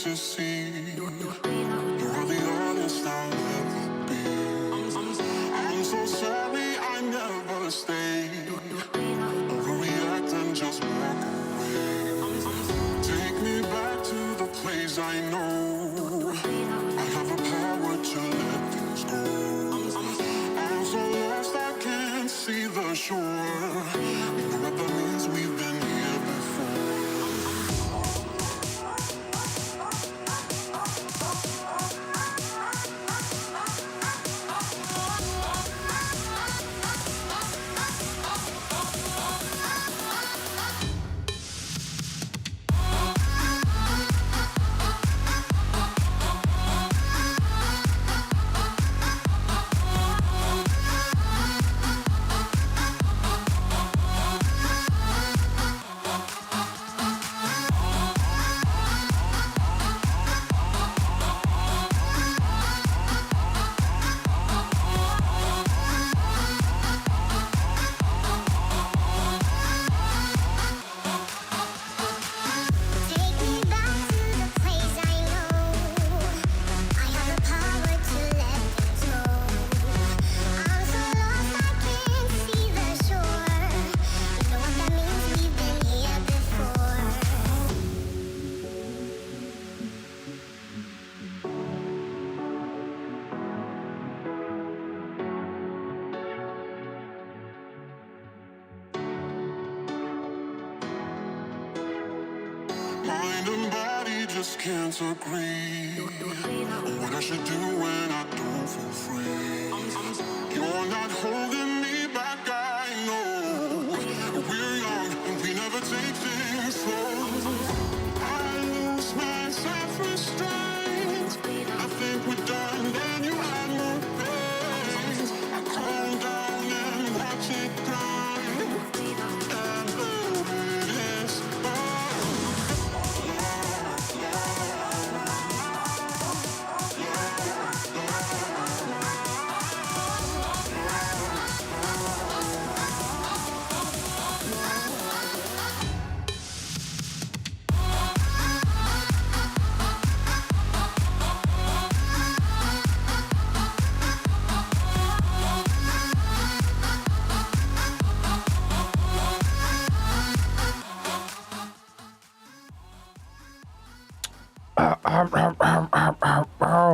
to see. You're the honest I'll ever be. I'm so sorry I never stayed. Overreact and just walk away. Take me back to the place I know. I have the power to let things go. I'm so lost I can't see the shore. You know what that means? We've been here before. Mind and body just can't agree on what I should do when I don't feel free. You're not holding me back, I know. We're young and we never take things slow. I lose my self-restraint. I think we're done, then you add more pain. I calm down and watch it grind. And though it is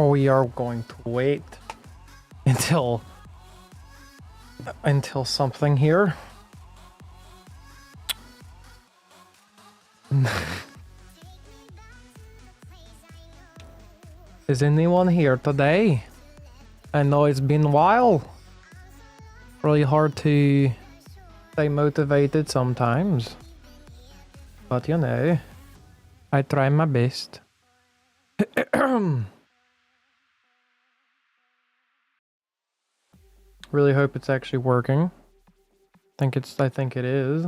we are going to wait until something here. Is anyone here today? I know it's been a while. Really hard to stay motivated sometimes. But you know, I try my best. Really hope it's actually working. I think it is.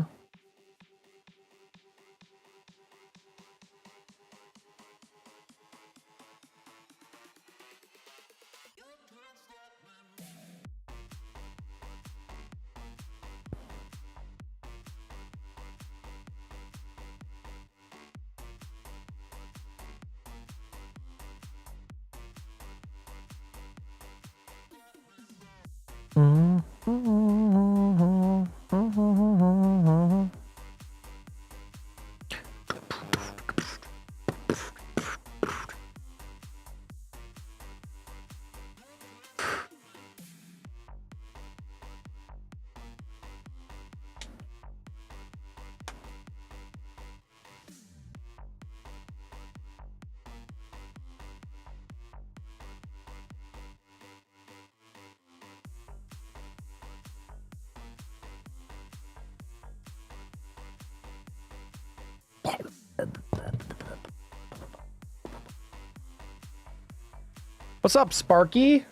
What's up, Sparky?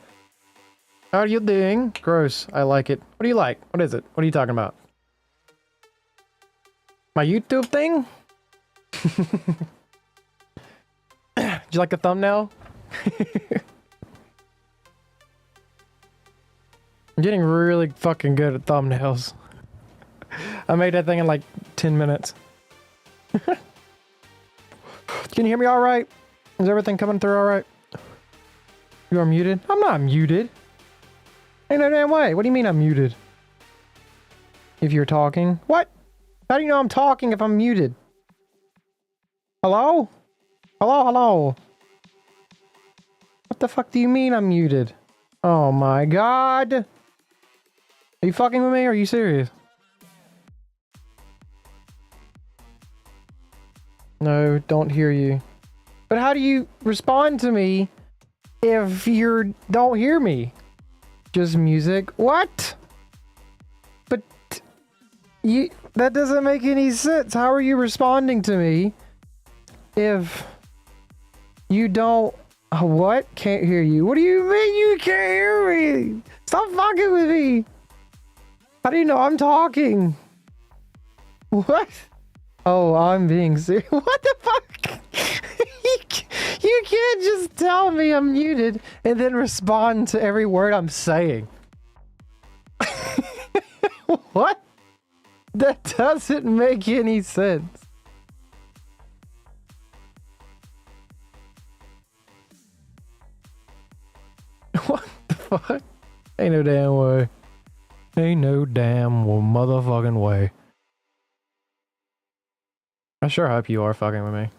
How are you doing? Gross. I like it. What do you like? What is it? What are you talking about? My YouTube thing? Did you like the thumbnail? I'm getting really fucking good at thumbnails. I made that thing in like 10 minutes. Can you hear me all right? Is everything coming through all right? You are muted? I'm not muted. Ain't no damn way. What do you mean I'm muted? If you're talking. What? How do you know I'm talking if I'm muted? Hello? Hello, hello. What the fuck do you mean I'm muted? Oh my god. Are you fucking with me? Are you serious? No, don't hear you. But how do you respond to me if you don't hear me? Just music? What? But you, that doesn't make any sense. How are you responding to me if you don't... What? Can't hear you. What do you mean you can't hear me? Stop fucking with me. How do you know I'm talking? What? Oh, I'm being serious. What the fuck? You can't just tell me I'm muted and then respond to every word I'm saying. What? That doesn't make any sense. What the fuck? Ain't no damn way. Ain't no damn motherfucking way. I sure hope you are fucking with me.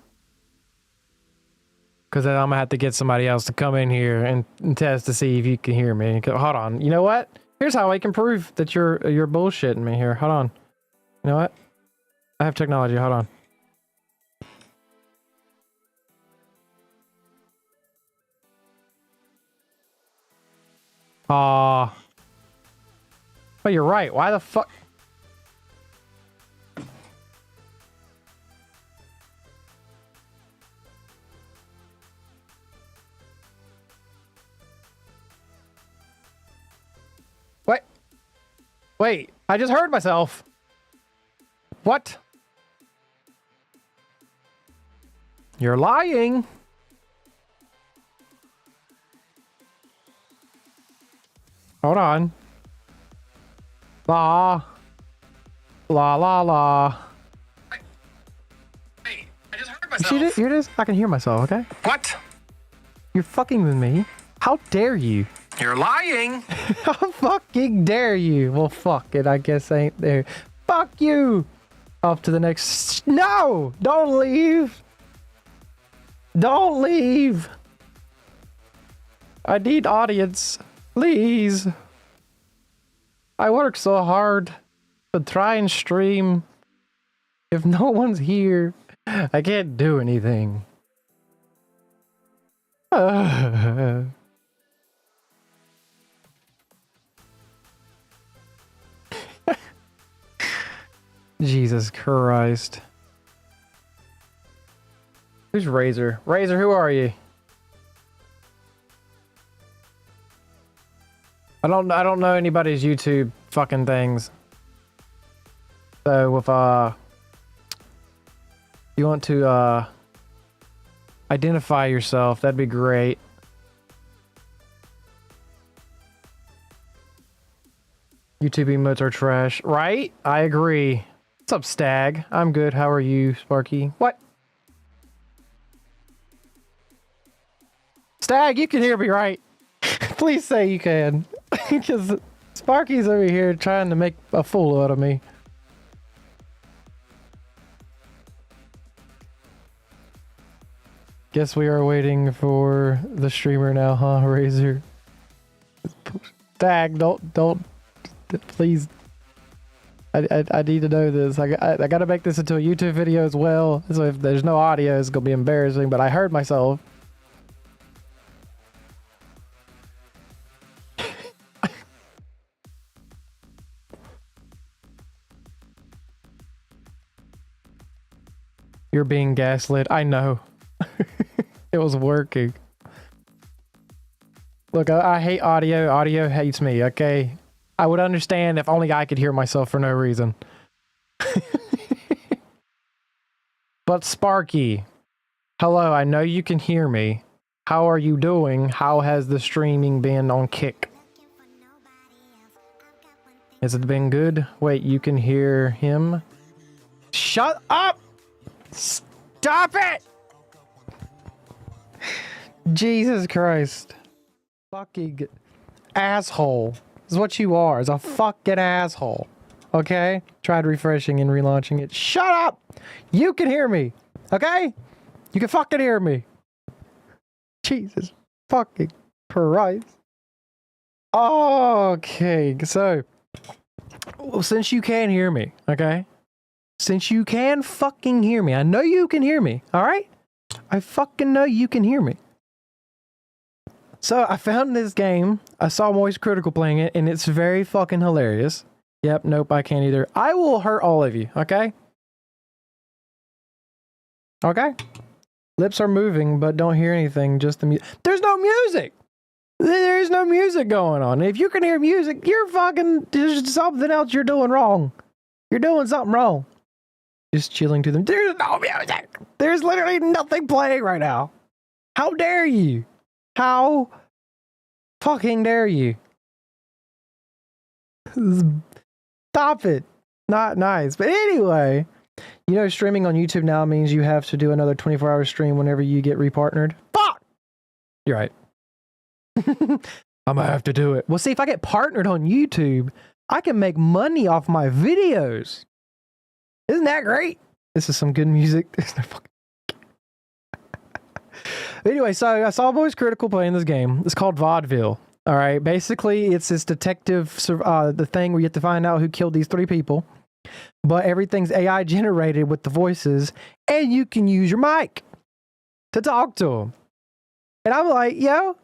Because then I'm gonna have to get somebody else to come in here and test to see if you can hear me. Hold on. You know what? Here's how I can prove that you're bullshitting me here. Hold on. You know what? I have technology. Hold on. Oh, you're right. Why the fuck? What? Wait, I just heard myself. What? You're lying. Hold on. La. La la la. Wait, I just heard myself. See this? Hear this? I can hear myself, okay? What? You're fucking with me. How dare you? You're lying. How fucking dare you? Well, fuck it. I guess I ain't there. Fuck you. Off to the next. No! Don't leave. Don't leave. I need audience. Please. I work so hard to try and stream. If no one's here, I can't do anything. Jesus Christ. Who's Razor? Razor, who are you? I don't know anybody's YouTube fucking things. So if you want to identify yourself, that'd be great. YouTube emotes are trash, right? I agree. What's up, Stag? I'm good. How are you, Sparky? What? Stag, you can hear me, right? Please say you can. Because Sparky's over here trying to make a fool out of me. Guess we are waiting for the streamer now, huh, Razor? Stag, don't, please. I need to know this. I gotta make this into a YouTube video as well. So if there's no audio, it's gonna be embarrassing, but I heard myself. You're being gaslit. I know. It was working. Look, I hate audio. Audio hates me, okay? I would understand if only I could hear myself for no reason. But Sparky, hello, I know you can hear me. How are you doing? How has the streaming been on Kick? Has it been good? Wait, you can hear him? Shut up! Stop it! Jesus Christ. Fucking asshole is what you are. Is a fucking asshole. Okay? Tried refreshing and relaunching it. Shut up! You can hear me. Okay? You can fucking hear me. Jesus fucking Christ. Okay, so since you can hear me, okay? Since you can fucking hear me, I know you can hear me, alright? I fucking know you can hear me. So I found this game. I saw Moist Critical playing it, and it's very fucking hilarious. Yep, nope, I can't either. I will hurt all of you, okay? Okay? Lips are moving, but don't hear anything, just the music. There's no music! There's no music going on. If you can hear music, you're fucking, there's something else you're doing wrong. You're doing something wrong. Just chilling to them. There's no music. There's literally nothing playing right now. How dare you? How fucking dare you? Stop it. Not nice. But anyway, you know, streaming on YouTube now means you have to do another 24-hour stream whenever you get repartnered. Fuck! You're right. I'm gonna have to do it. Well, see, if I get partnered on YouTube, I can make money off my videos. Isn't that great? This is some good music. There's no fucking... Anyway, so I saw Moist Critical playing this game. It's called Vaudeville. All right. Basically, it's this detective, the thing where you have to find out who killed these 3 people. But everything's AI generated with the voices, and you can use your mic to talk to them. And I'm like, yo,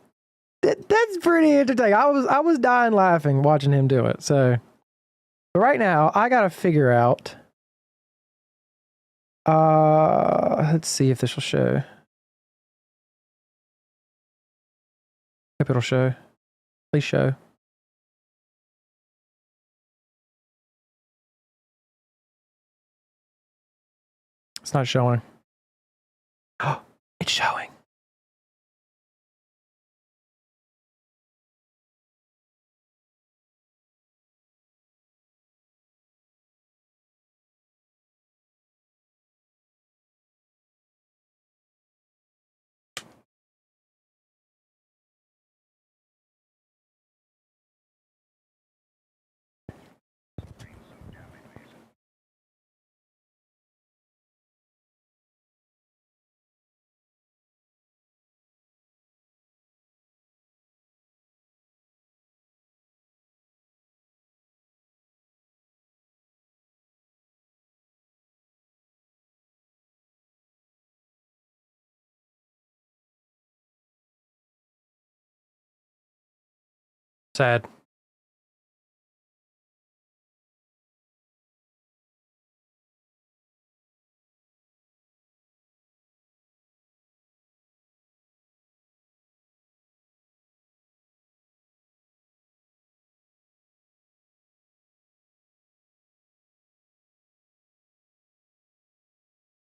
that's pretty entertaining. I was dying laughing watching him do it. So, but right now, I gotta figure out. Let's see if this will show. Hope it'll show. Please show. It's not showing. Oh, it's showing. Sad.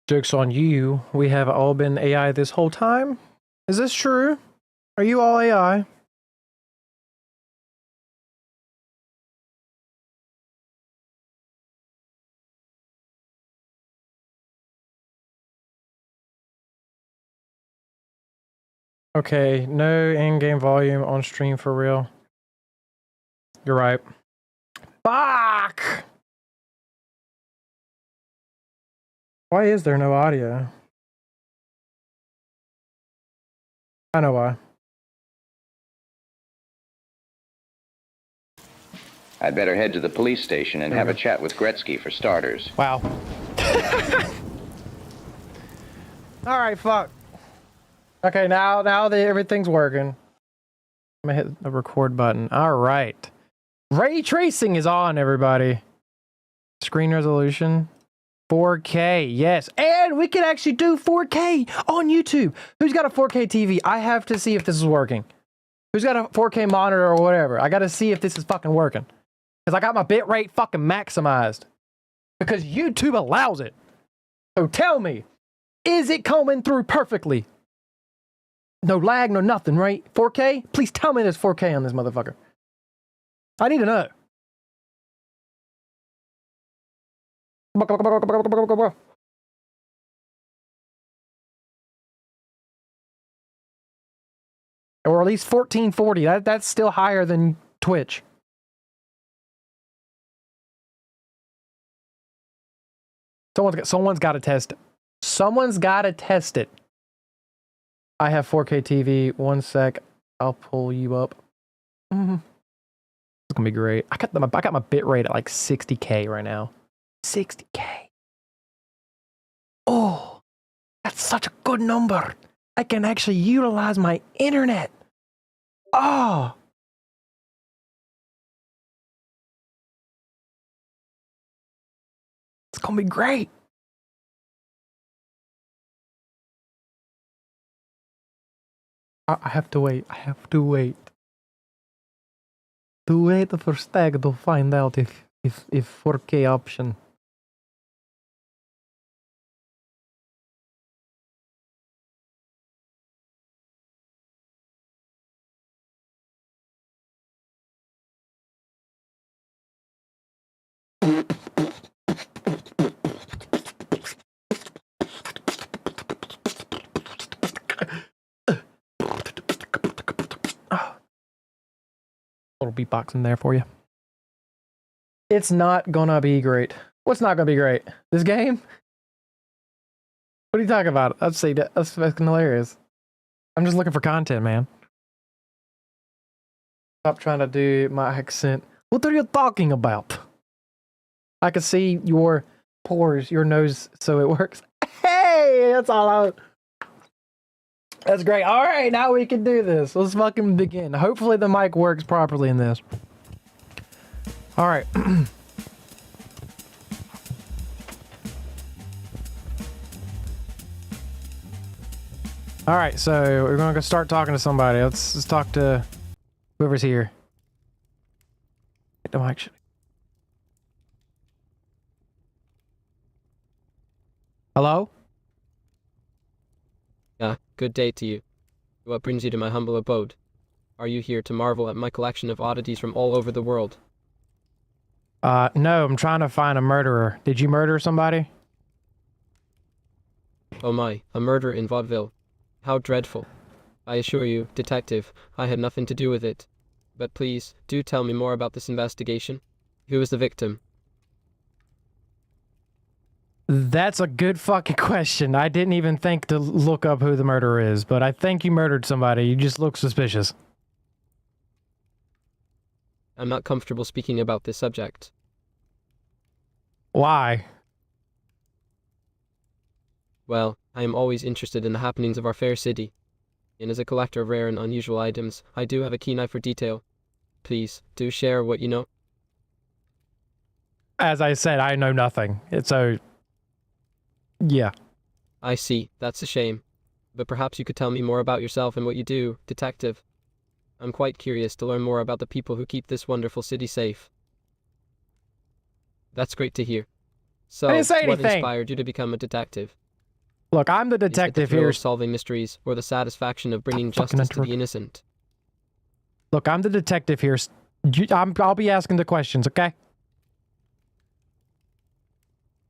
Joke's on you. We have all been AI this whole time? Is this true? Are you all AI? Okay, no in-game volume on stream for real. You're right. Fuck! Why is there no audio? I know why. I'd better head to the police station and have a chat with Gretzky for starters. Wow. Alright, fuck. Okay, now that everything's working. I'm gonna hit the record button. Alright. Ray tracing is on, everybody. Screen resolution. 4K, yes. And we can actually do 4K on YouTube. Who's got a 4K TV? I have to see if this is working. Who's got a 4K monitor or whatever? I gotta see if this is fucking working. Because I got my bitrate fucking maximized. Because YouTube allows it. So tell me, is it coming through perfectly? No lag, no nothing, right? 4K? Please tell me there's 4K on this motherfucker. I need to know. Or at least 1440. That's still higher than Twitch. Someone's got to test it. Someone's got to test it. I have 4K TV. One sec. I'll pull you up. It's gonna be great. I got my bit rate at like 60K right now. 60K. Oh, that's such a good number. I can actually utilize my internet. Oh. It's gonna be great. I have to wait. I have to wait. To wait for Stag to find out if 4K option. Little beatbox in there for you. It's not gonna be great. What's not gonna be great? This game? What are you talking about? Let's see. That's fucking hilarious. I'm just looking for content, man. Stop trying to do my accent. What are you talking about? I can see your pores, your nose, so it works. Hey, that's all out. That's great. All right, now we can do this. Let's fucking begin. Hopefully the mic works properly in this. All right. All right, so we're going to start talking to somebody. Let's talk to whoever's here. No, actually. Hello? Good day to you. What brings you to my humble abode? Are you here to marvel at my collection of oddities from all over the world? No, I'm trying to find a murderer. Did you murder somebody? Oh my, a murder in vaudeville. How dreadful. I assure you, detective, I had nothing to do with it. But please, do tell me more about this investigation. Who is the victim? That's a good fucking question. I didn't even think to look up who the murderer is, but I think you murdered somebody. You just look suspicious. I'm not comfortable speaking about this subject. Why? Well, I am always interested in the happenings of our fair city. And as a collector of rare and unusual items, I do have a keen eye for detail. Please, do share what you know. As I said, I know nothing. So, yeah. I see, that's a shame. But perhaps you could tell me more about yourself and what you do, detective. I'm quite curious to learn more about the people who keep this wonderful city safe. That's great to hear. So, I didn't say what anything. inspired you to become a detective? Look, I'm the Is it the detective thrill here. of solving mysteries, or the satisfaction of bringing Fucking justice to interrupt. the innocent? Look, I'm the detective here. I'll be asking the questions, okay?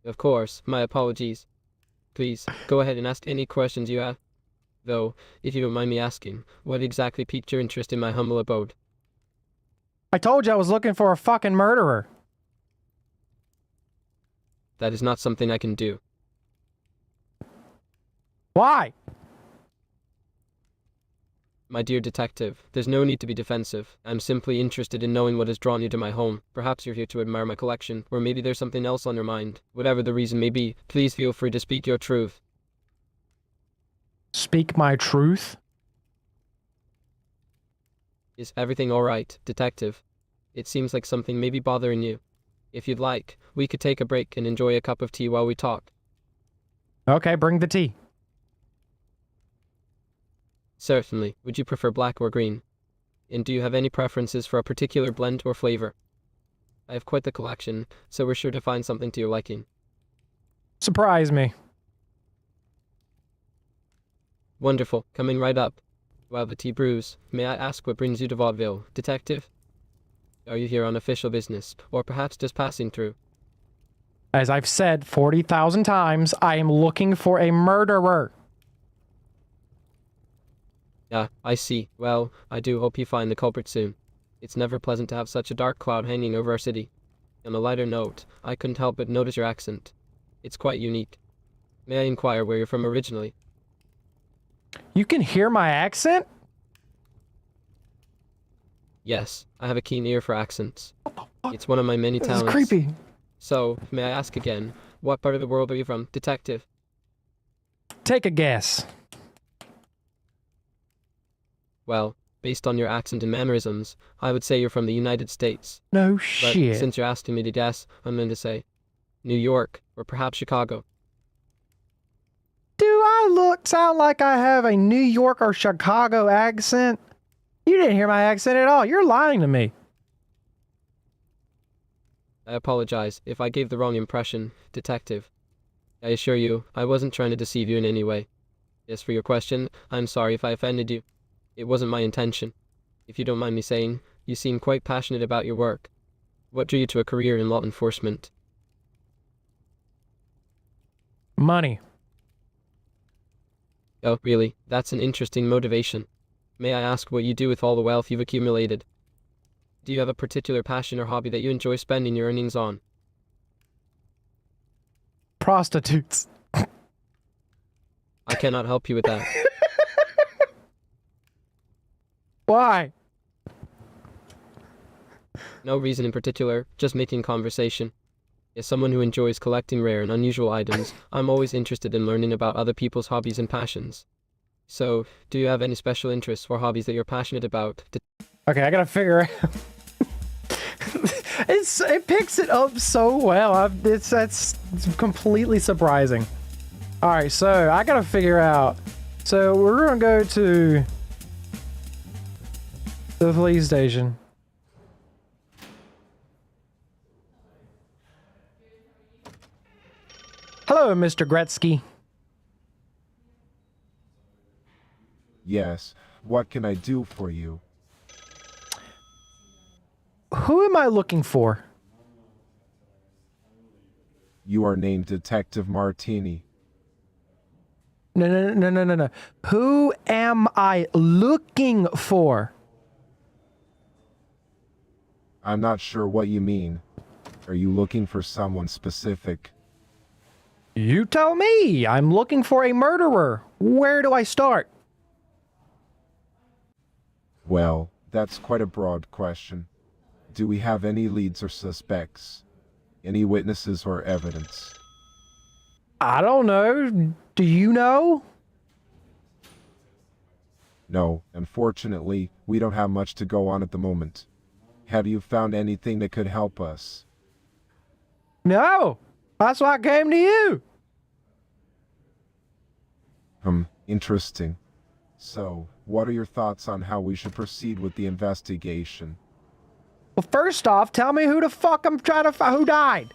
Of course, my apologies. Please, go ahead and ask any questions you have. Though, if you don't mind me asking, what exactly piqued your interest in my humble abode? I told you I was looking for a fucking murderer. That is not something I can do. Why? My dear detective, there's no need to be defensive. I'm simply interested in knowing what has drawn you to my home. Perhaps you're here to admire my collection, or maybe there's something else on your mind. Whatever the reason may be, please feel free to speak your truth. Speak my truth? Is everything alright, detective? It seems like something may be bothering you. If you'd like, we could take a break and enjoy a cup of tea while we talk. Okay, bring the tea. Certainly. Would you prefer black or green? And do you have any preferences for a particular blend or flavor? I have quite the collection, so we're sure to find something to your liking. Surprise me. Wonderful. Coming right up. While the tea brews, may I ask what brings you to vaudeville, detective? Are you here on official business, or perhaps just passing through? As I've said 40,000 times, I am looking for a murderer. Yeah, I see. Well, I do hope you find the culprit soon. It's never pleasant to have such a dark cloud hanging over our city. On a lighter note, I couldn't help but notice your accent. It's quite unique. May I inquire where you're from originally? You can hear my accent? Yes, I have a keen ear for accents. It's one of my many This talents. is creepy. So, may I ask again, what part of the world are you from, detective? Take a guess. Well, based on your accent and mannerisms, I would say you're from the United States. No But shit. since you're asking me to guess, I'm going to say New York, or perhaps Chicago. Do I sound like I have a New York or Chicago accent? You didn't hear my accent at all. You're lying to me. I apologize if I gave the wrong impression, detective. I assure you, I wasn't trying to deceive you in any way. As for your question, I'm sorry if I offended you. It wasn't my intention. If you don't mind me saying, you seem quite passionate about your work. What drew you to a career in law enforcement? Money. Oh, really? That's an interesting motivation. May I ask what you do with all the wealth you've accumulated? Do you have a particular passion or hobby that you enjoy spending your earnings on? Prostitutes. I cannot help you with that. Why? No reason in particular, just making conversation. As someone who enjoys collecting rare and unusual items, I'm always interested in learning about other people's hobbies and passions. So, do you have any special interests or hobbies that you're passionate about? Okay, I gotta figure out. It picks it up so well. That's completely surprising. All right, so I gotta figure out. So we're gonna go to the police station. Hello, Mr. Gretzky. Yes, what can I do for you? Who am I looking for? You are named Detective Martini. No. Who am I looking for? I'm not sure what you mean. Are you looking for someone specific? You tell me. I'm looking for a murderer. Where do I start? Well, that's quite a broad question. Do we have any leads or suspects? Any witnesses or evidence? I don't know. Do you know? No, unfortunately, we don't have much to go on at the moment. Have you found anything that could help us? No. That's why I came to you. Interesting. So, what are your thoughts on how we should proceed with the investigation? Well, first off, tell me who the fuck I'm trying to find. Who died?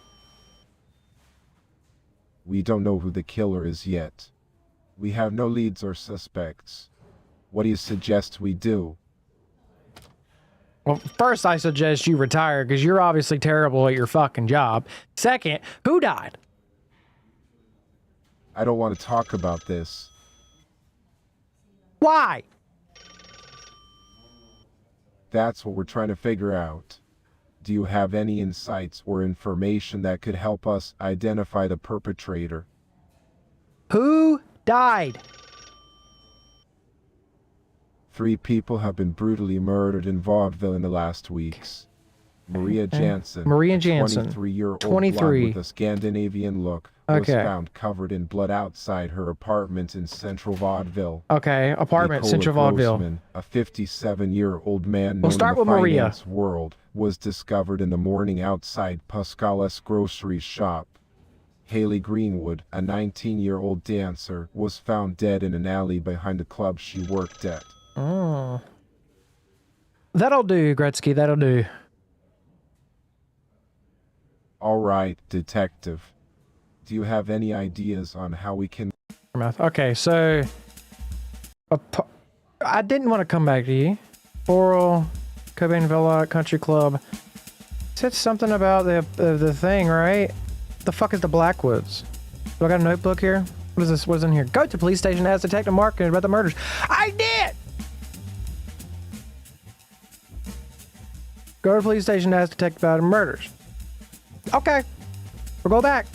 We don't know who the killer is yet. We have no leads or suspects. What do you suggest we do? Well, first I suggest you retire because you're obviously terrible at your fucking job. Second, who died? I don't want to talk about this. Why? That's what we're trying to figure out. Do you have any insights or information that could help us identify the perpetrator? Who died? 3 people have been brutally murdered in vaudeville in the last weeks. Maria Jansen, Maria a Jansen, 23-year-old 23. blonde with a Scandinavian look, was Okay. found covered in blood outside her apartment in central vaudeville. Okay, apartment, Nicola Central Vaudeville. Grossman, a 57-year-old man We'll known start in the with Maria. finance world, was discovered in the morning outside Pascal's grocery shop. Haley Greenwood, a 19-year-old dancer, was found dead in an alley behind the club she worked at. Oh. That'll do, Gretzky, that'll do. All right, detective. Do you have any ideas on how we can... Okay, so... I didn't want to come back to you. Oral, Cobain Villa, Country Club. Said something about the thing, right? The fuck is the Blackwoods? Do I got a notebook here? What is this? What's in here? Go to police station, ask Detective Mark about the murders. I did! Go to the police station and ask detective about murders. Okay. We'll go back.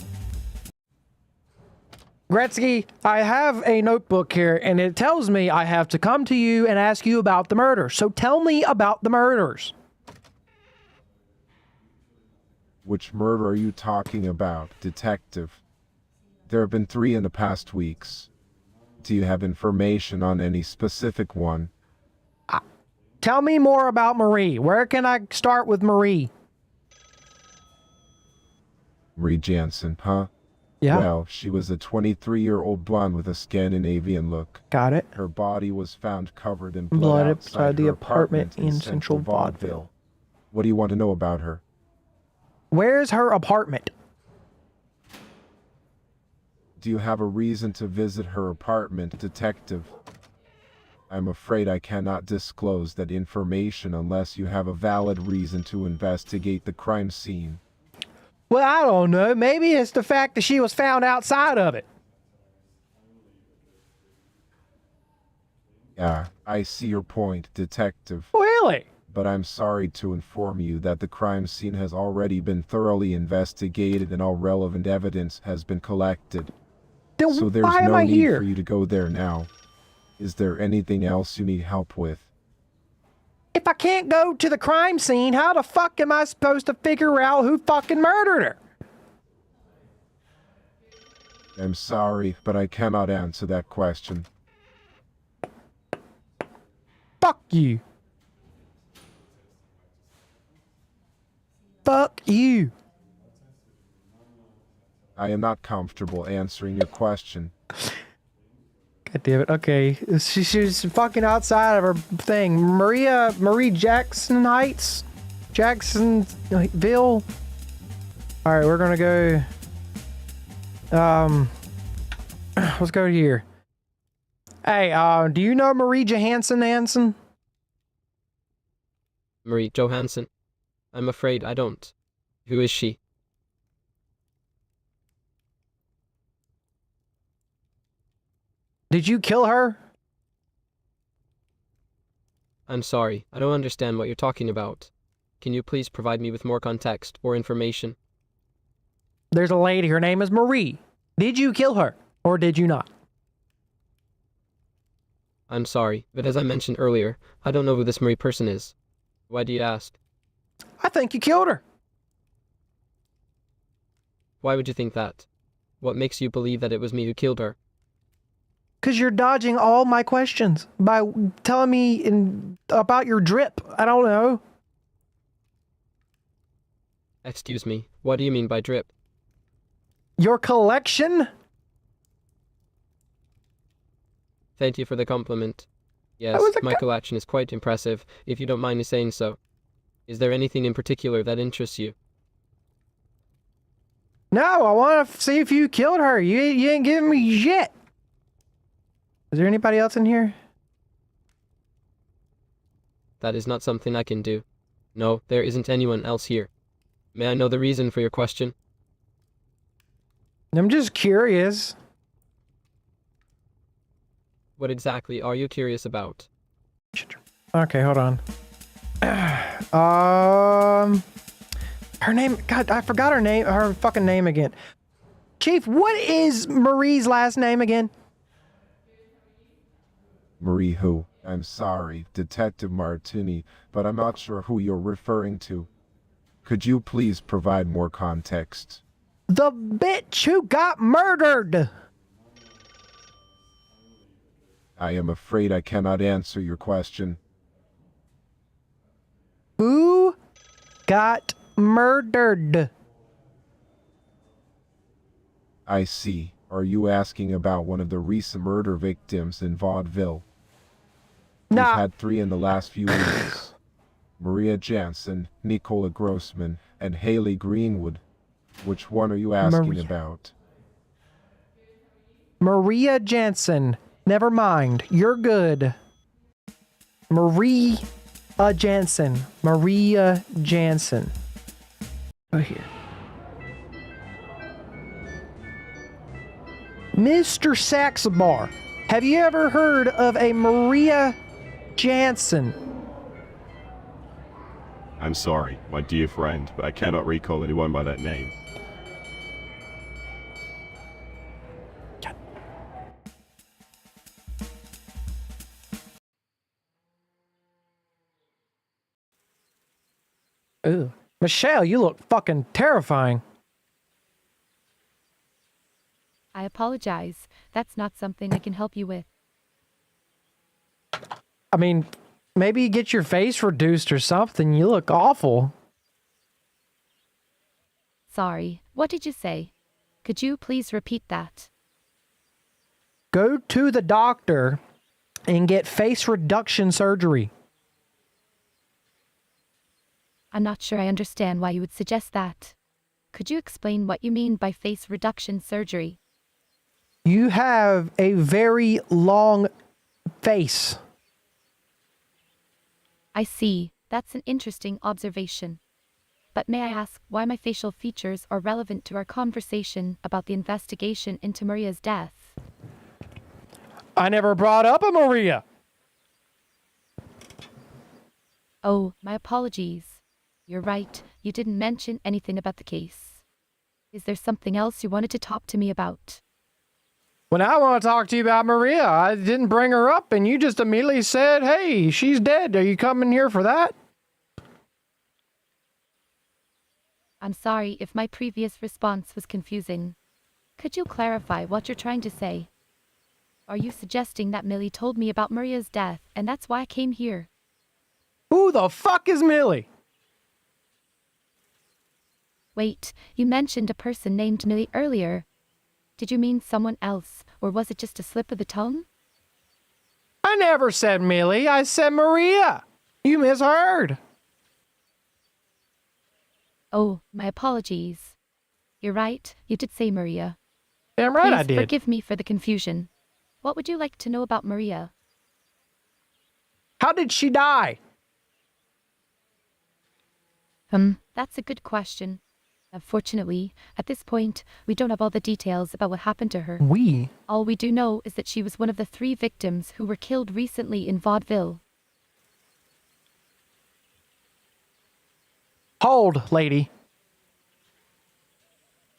Gretzky, I have a notebook here, and it tells me I have to come to you and ask you about the murders. So tell me about the murders. Which murder are you talking about, detective? There have been 3 in the past weeks. Do you have information on any specific one? Tell me more about Marie. Where can I start with Marie? Marie Jansen, huh? Yeah, Well, she was a 23-year-old blonde with a Scandinavian look. got it. Her body was found covered in Blood blood outside the her apartment in central vaudeville. What do you want to know about her? Where's her apartment? Do you have a reason to visit her apartment, detective? I'm afraid I cannot disclose that information unless you have a valid reason to investigate the crime scene. Well, I don't know. Maybe it's the fact that she was found outside of it. Yeah, I see your point, detective. Really? But I'm sorry to inform you that the crime scene has already been thoroughly investigated and all relevant evidence has been collected. Then So there's why am no I need here? for you to go there now. Is there anything else you need help with? If I can't go to the crime scene, how the fuck am I supposed to figure out who fucking murdered her? I'm sorry, but I cannot answer that question. Fuck you. Fuck you. I am not comfortable answering your question. God damn it. Okay. She's fucking outside of her thing. Marie Jackson Heights? Jacksonville? Alright, we're gonna go. Let's go here. Hey, do you know Marie Johansson? Marie Johansson. I'm afraid I don't. Who is she? Did you kill her? I'm sorry, I don't understand what you're talking about. Can you please provide me with more context or information? There's a lady, her name is Marie. Did you kill her, or did you not? I'm sorry, but as I mentioned earlier, I don't know who this Marie person is. Why do you ask? I think you killed her. Why would you think that? What makes you believe that it was me who killed her? Because you're dodging all my questions by telling me about your drip. I don't know. Excuse me, what do you mean by drip? Your collection? Thank you for the compliment. Yes, was a my collection is quite impressive, if you don't mind me saying so. Is there anything in particular that interests you? No, I want to see if you killed her. You ain't giving me shit. Is there anybody else in here? That is not something I can do. No, there isn't anyone else here. May I know the reason for your question? I'm just curious. What exactly are you curious about? Okay, hold on. Her name, God, I forgot her name, her fucking name again. Chief, what is Marie's last name again? Marie who? I'm sorry, Detective Martini, but I'm not sure who you're referring to. Could you please provide more context? The bitch who got murdered. I am afraid I cannot answer your question. Who got murdered? I see. Are you asking about one of the recent murder victims in vaudeville? We've Nah, had 3 in the last few weeks. Maria Jansen, Nicola Grossman, and Haley Greenwood. Which one are you asking Maria. about? Maria Jansen. Never mind. You're good. Maria Jansen. Maria Jansen. Go here. Mr. Saxabar, have you ever heard of a Maria Jansen? I'm sorry, my dear friend, but I cannot recall anyone by that name. Ugh. Michelle, you look fucking terrifying. I apologize. That's not something I can help you with. I mean, maybe get your face reduced or something. You look awful. Sorry. What did you say? Could you please repeat that? Go to the doctor and get face reduction surgery. I'm not sure I understand why you would suggest that. Could you explain what you mean by face reduction surgery? You have a very long face. I see. That's an interesting observation. But may I ask why my facial features are relevant to our conversation about the investigation into Maria's death? I never brought up a Maria. Oh, my apologies. You're right. You didn't mention anything about the case. Is there something else you wanted to talk to me about? When I want to talk to you about Maria, I didn't bring her up, and you just immediately said, hey, she's dead. Are you coming here for that? I'm sorry if my previous response was confusing. Could you clarify what you're trying to say? Are you suggesting that Millie told me about Maria's death, and that's why I came here? Who the fuck is Millie? Wait, you mentioned a person named Millie earlier. Did you mean someone else, or was it just a slip of the tongue? I never said Millie. I said Maria. You misheard. Oh, my apologies. You're right, you did say Maria. Damn right Please I did. forgive me for the confusion. What would you like to know about Maria? How did she die? That's a good question. Unfortunately, at this point, we don't have all the details about what happened to her. All we do know is that she was one of the 3 victims who were killed recently in Vaudeville. Hold, lady.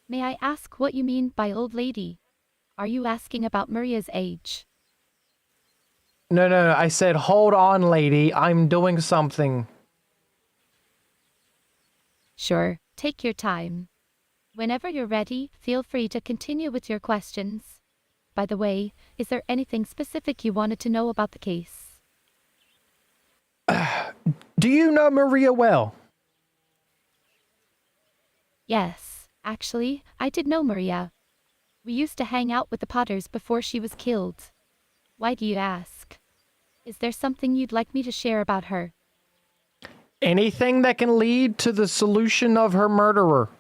May I ask what you mean by old lady? Are you asking about Maria's age? No. I said, hold on, lady. I'm doing something. Sure, take your time. Whenever you're ready, feel free to continue with your questions. By the way, is there anything specific you wanted to know about the case? Do you know Maria well? Yes, actually, I did know Maria. We used to hang out with the Potters before she was killed. Why do you ask? Is there something you'd like me to share about her? Anything that can lead to the solution of her murderer.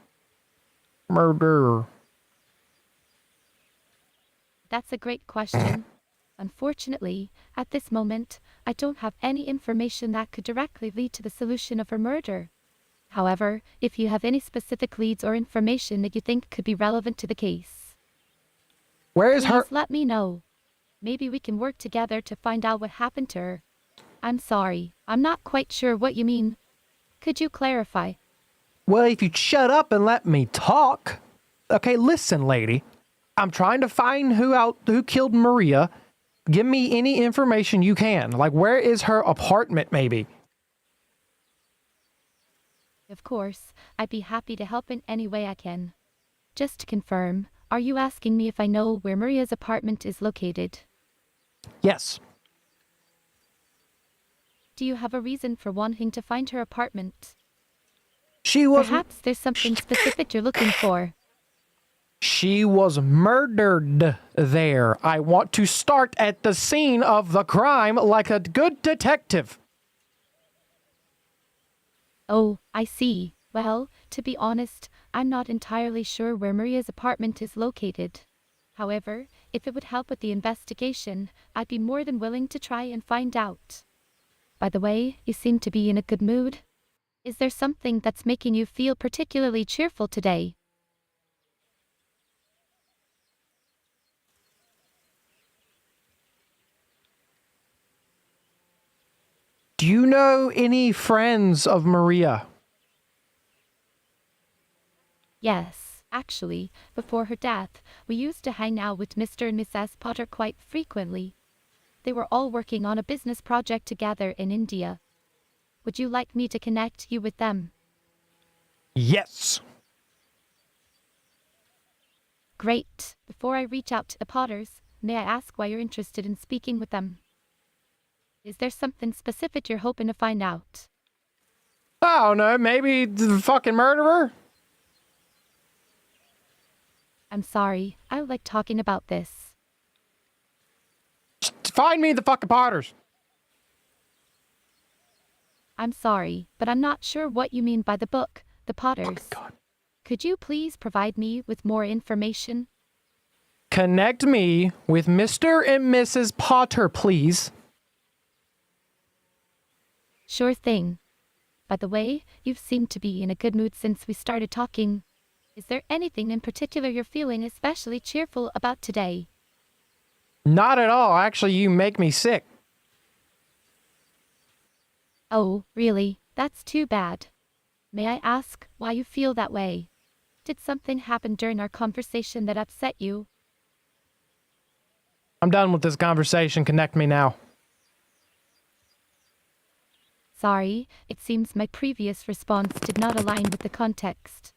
That's a great question. Unfortunately, at this moment, I don't have any information that could directly lead to the solution of her murder. However, if you have any specific leads or information that you think could be relevant to the case, Where is please her? let me know. Maybe we can work together to find out what happened to her. I'm sorry, I'm not quite sure what you mean. Could you clarify? Well, if you'd shut up and let me talk. Okay, listen, lady. I'm trying to find who killed Maria. Give me any information you can. Like, where is her apartment, maybe? Of course, I'd be happy to help in any way I can. Just to confirm, are you asking me if I know where Maria's apartment is located? Yes. Do you have a reason for wanting to find her apartment? She was Perhaps there's something specific you're looking for. She was murdered there. I want to start at the scene of the crime like a good detective. Oh, I see. Well, to be honest, I'm not entirely sure where Maria's apartment is located. However, if it would help with the investigation, I'd be more than willing to try and find out. By the way, you seem to be in a good mood. Is there something that's making you feel particularly cheerful today? Do Do you know any friends of Maria? Yes, actually, before her death, we used to hang out with Mr. and Mrs. Potter quite frequently. They were all working on a business project together in India. Would you like me to connect you with them? Yes. Great. Before I reach out to the Potters, may I ask why you're interested in speaking with them? Is there something specific you're hoping to find out? I don't know, maybe the fucking murderer? I'm sorry, I don't like talking about this. Just find me the fucking Potters. I'm sorry, but I'm not sure what you mean by the book, The Potters. God. Could you please provide me with more information? Connect me with Mr. and Mrs. Potter, please. Sure thing. By the way, you've seemed to be in a good mood since we started talking. Is there anything in particular you're feeling especially cheerful about today? Not at all. Actually, you make me sick. Oh, really? That's too bad. May I ask why you feel that way? Did something happen during our conversation that upset you? I'm done with this conversation. Connect me now. Sorry, it seems my previous response did not align with the context.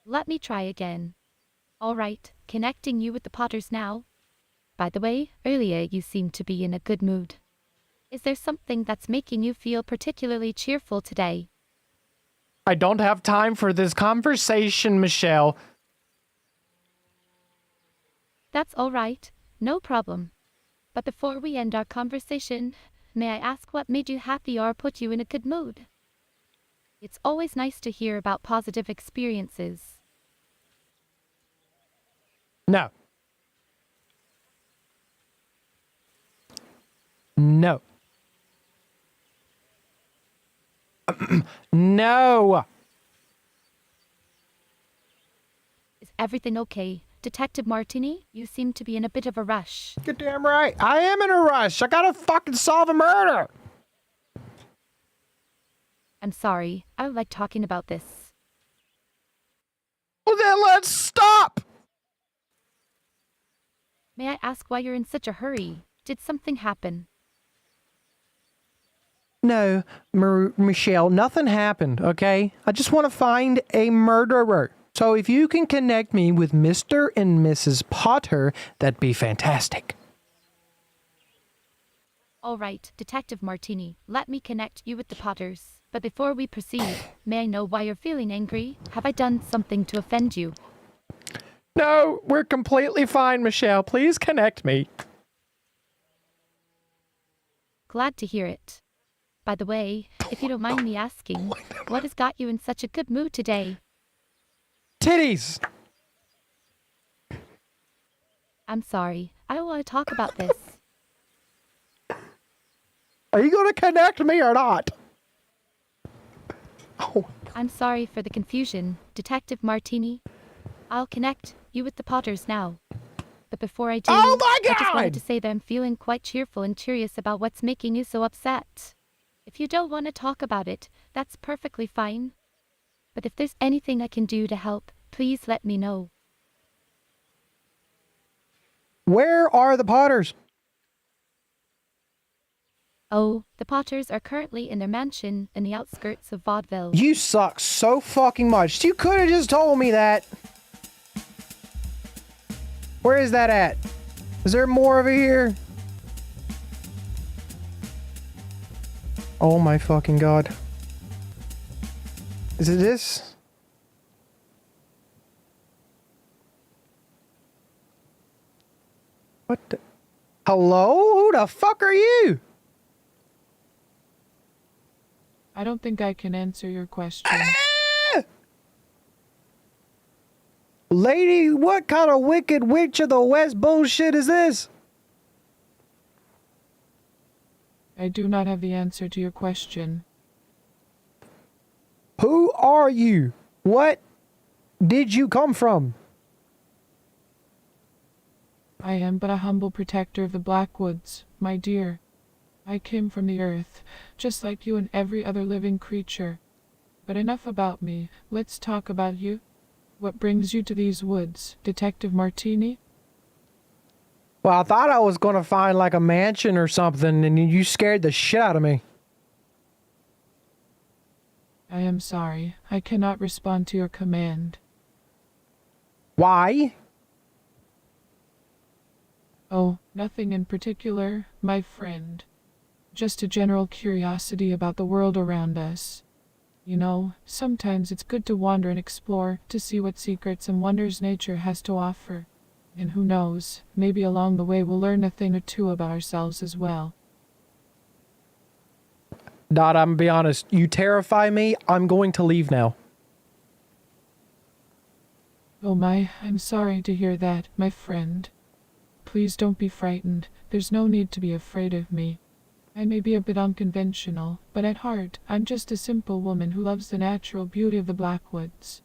Let me try again. All right, connecting you with the Potters now. By the way, earlier you seemed to be in a good mood. Is there something that's making you feel particularly cheerful today? I don't have time for this conversation, Michelle. That's all right, no problem. But before we end our conversation, may I ask what made you happy or put you in a good mood? It's always nice to hear about positive experiences. No. No. No. Is everything okay? Detective Martini, you seem to be in a bit of a rush. You're damn right. I am in a rush. I gotta fucking solve a murder. I'm sorry, I don't like talking about this. Well, then let's stop. May I ask why you're in such a hurry? Did something happen? No, Michelle, nothing happened, okay? I just want to find a murderer. So if you can connect me with Mr. and Mrs. Potter, that'd be fantastic. All right, Detective Martini, let me connect you with the Potters. But before we proceed, may I know why you're feeling angry? Have I done something to offend you? No, we're completely fine, Michelle. Please connect me. Glad to hear it. By the way, if you don't mind me asking, what has got you in such a good mood today? Titties. I'm sorry, I don't want to talk about this. Are you going to connect me or not? Oh, I'm sorry for the confusion, Detective Martini. I'll connect you with the Potters now. But before I do, Oh my I just wanted God! to say that I'm feeling quite cheerful and curious about what's making you so upset. If you don't want to talk about it, that's perfectly fine. But if there's anything I can do to help, please let me know. Where are the Potters? Oh, the Potters are currently in their mansion in the outskirts of Vaudeville. You suck so fucking much. You could have just told me that. Where is that at? Is there more over here? Oh my fucking God. Is it this? What the? Hello? Who the fuck are you? I don't think I can answer your question. Lady, what kind of wicked witch of the West bullshit is this? I do not have the answer to your question. Who are you? What did you come from? I am but a humble protector of the Blackwoods, my dear. I came from the earth, just like you and every other living creature. But enough about me. Let's talk about you. What brings you to these woods, Detective Martini? Well, I thought I was gonna find like a mansion or something, and you scared the shit out of me. I am sorry. I cannot respond to your command. Why? Oh, nothing in particular, my friend. Just a general curiosity about the world around us. You know, sometimes it's good to wander and explore, to see what secrets and wonders nature has to offer. And who knows, maybe along the way we'll learn a thing or two about ourselves as well. Dot, I'm gonna be honest. You terrify me. I'm going to leave now. Oh my, I'm sorry to hear that, my friend. Please don't be frightened. There's no need to be afraid of me. I may be a bit unconventional, but at heart, I'm just a simple woman who loves the natural beauty of the Blackwoods.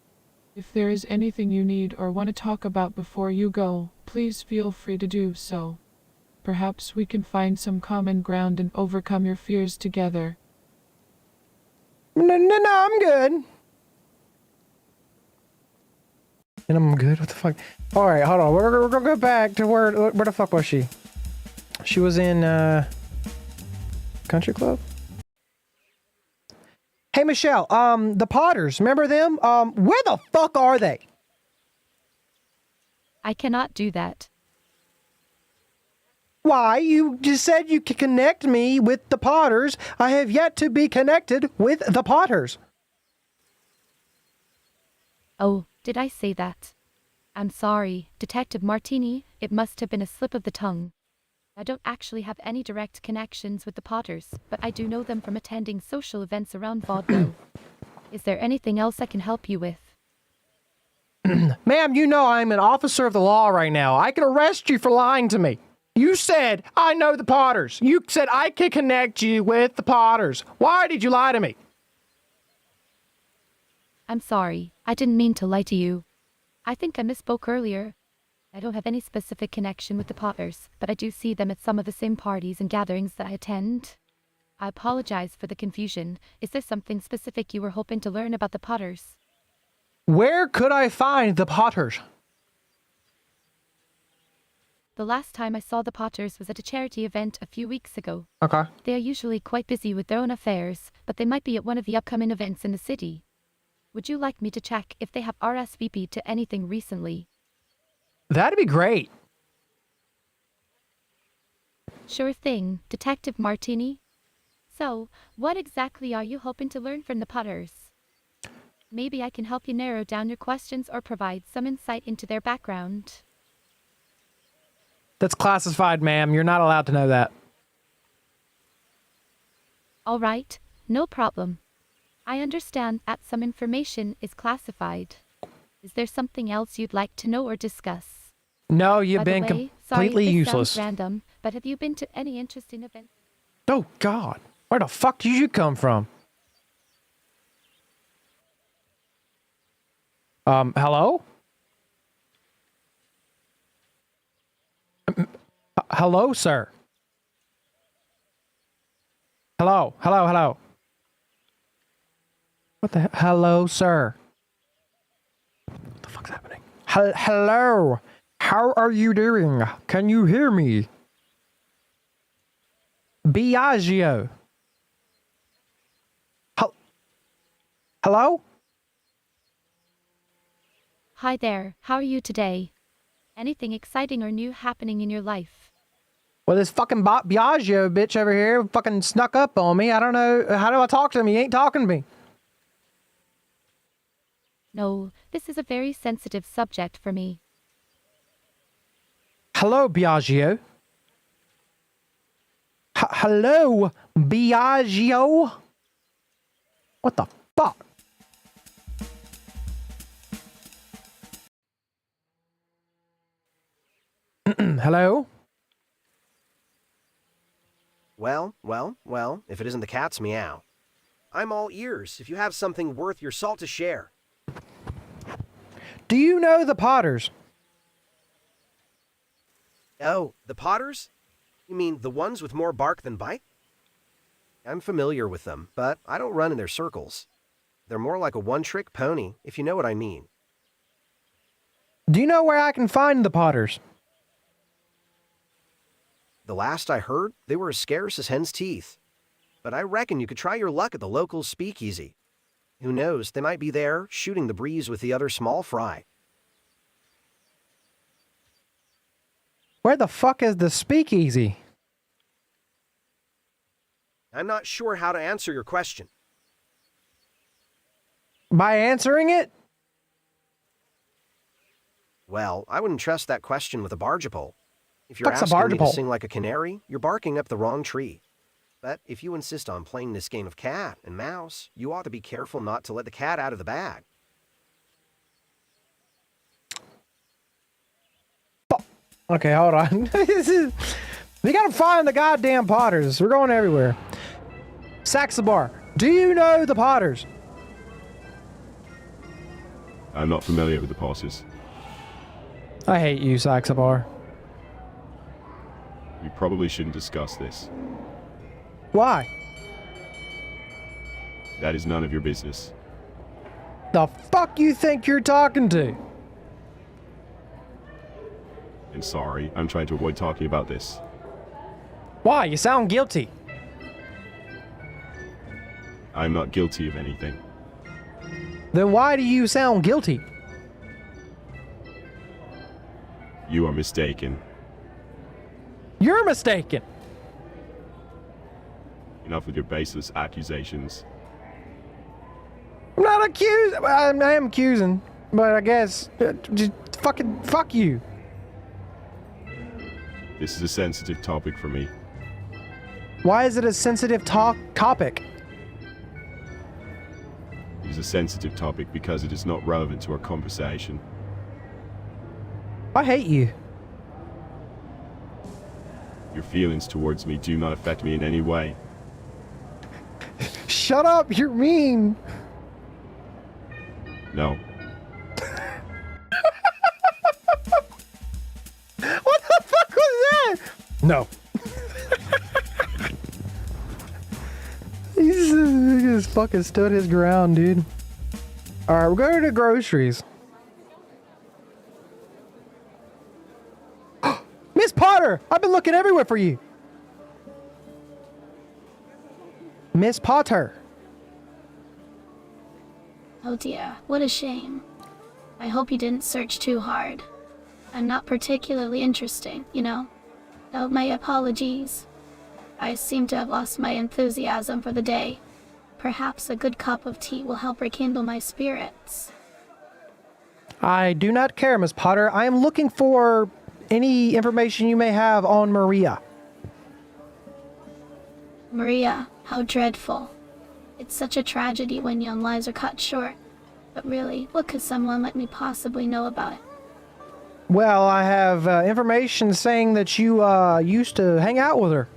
If there is anything you need or want to talk about before you go, please feel free to do so. Perhaps we can find some common ground and overcome your fears together. No, I'm good. And I'm good? What the fuck? Alright, hold on. We're gonna go back to where the fuck was she? She was in, Country Club? Hey, Michelle, the Potters, remember them? Where the fuck are they? I cannot do that. Why? You just said you could connect me with the Potters. I have yet to be connected with the Potters. Oh, did I say that? I'm sorry, Detective Martini, it must have been a slip of the tongue. I don't actually have any direct connections with the Potters, but I do know them from attending social events around vaudeville. Is there anything else I can help you with? Ma'am, you know I'm an officer of the law right now. I can arrest you for lying to me. You said, I know the Potters. You said I can connect you with the Potters. Why did you lie to me? I'm sorry, I didn't mean to lie to you. I think I misspoke earlier. I don't have any specific connection with the Potters, but I do see them at some of the same parties and gatherings that I attend. I apologize for the confusion. Is there something specific you were hoping to learn about the Potters? Where could I find the Potters? The last time I saw the Potters was at a charity event a few weeks ago. Okay. They are usually quite busy with their own affairs, but they might be at one of the upcoming events in the city. Would you like me to check if they have RSVP'd to anything recently? That'd be great. Sure thing, Detective Martini. So, what exactly are you hoping to learn from the Potters? Maybe I can help you narrow down your questions or provide some insight into their background. That's classified, ma'am. You're not allowed to know that. All right, no problem. I understand that some information is classified. Is there something else you'd like to know or discuss? No, you've By the been way, sorry, completely this useless. sounds random, but have you been to any interesting events? Oh, God. Where the fuck did you come from? Hello? Hello, sir. Hello. What the hello, sir? What the fuck's happening? Hello. How are you doing? Can you hear me? Biagio. Hello? Hi there, how are you today? Anything exciting or new happening in your life? Well, this fucking Biagio bitch over here fucking snuck up on me. I don't know. How do I talk to him? He ain't talking to me. No, this is a very sensitive subject for me. Hello, Biagio. Hello, Biagio. What the fuck? Hello? Well, if it isn't the cat's meow. I'm all ears if you have something worth your salt to share. Do you know the Potters? Oh, the Potters? You mean the ones with more bark than bite? I'm familiar with them, but I don't run in their circles. They're more like a one-trick pony, if you know what I mean. Do you know where I can find the Potters? The last I heard, they were as scarce as hen's teeth. But I reckon you could try your luck at the local speakeasy. Who knows, they might be there, shooting the breeze with the other small fry. Where the fuck is the speakeasy? I'm not sure how to answer your question. By answering it? Well, I wouldn't trust that question with a barge pole. If you're Fuck's a asking me to barge-a-pole? sing like a canary, you're barking up the wrong tree. But if you insist on playing this game of cat and mouse, you ought to be careful not to let the cat out of the bag. Okay, hold on. We gotta find the goddamn Potters. We're going everywhere. Saxabar, do you know the Potters? I'm not familiar with the Potters. I hate you, Saxabar. We probably shouldn't discuss this. Why? That is none of your business. The fuck you think you're talking to? And sorry, I'm trying to avoid talking about this. Why? You sound guilty. I'm not guilty of anything. Then why do you sound guilty? You are mistaken. You're mistaken. Enough with your baseless accusations. I'm not accused. I am accusing, but I guess just fucking fuck you. This is a sensitive topic for me. Why is it a sensitive topic? It is a sensitive topic because it is not relevant to our conversation. I hate you. Your feelings towards me do not affect me in any way. Shut up, you're mean. No. What the fuck was that? No. He just fucking stood his ground, dude. Alright, we're going to the groceries. Miss Potter! I've been looking everywhere for you. Miss Potter. Oh dear, what a shame. I hope you didn't search too hard. I'm not particularly interesting, you know. Oh, my apologies. I seem to have lost my enthusiasm for the day. Perhaps a good cup of tea will help rekindle my spirits. I do not care, Miss Potter. I am looking for any information you may have on Maria. Maria, how dreadful. It's such a tragedy when young lives are cut short. But really, what could someone like me possibly know about it? Well, I have information saying that you used to hang out with her.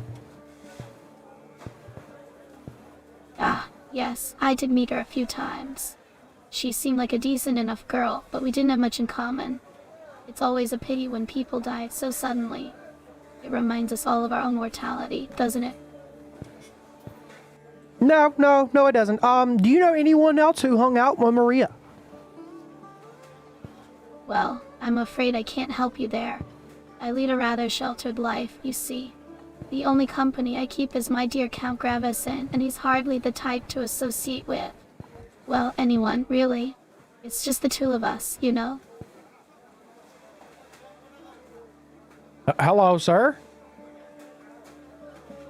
Ah, yes, I did meet her a few times. She seemed like a decent enough girl, but we didn't have much in common. It's always a pity when people die so suddenly. It reminds us all of our own mortality, doesn't it? No, it doesn't. Do you know anyone else who hung out with Maria? Well, I'm afraid I can't help you there. I lead a rather sheltered life, you see. The only company I keep is my dear Count Gravesend, and he's hardly the type to associate with. Well, anyone, really. It's just the two of us, you know? Hello, sir?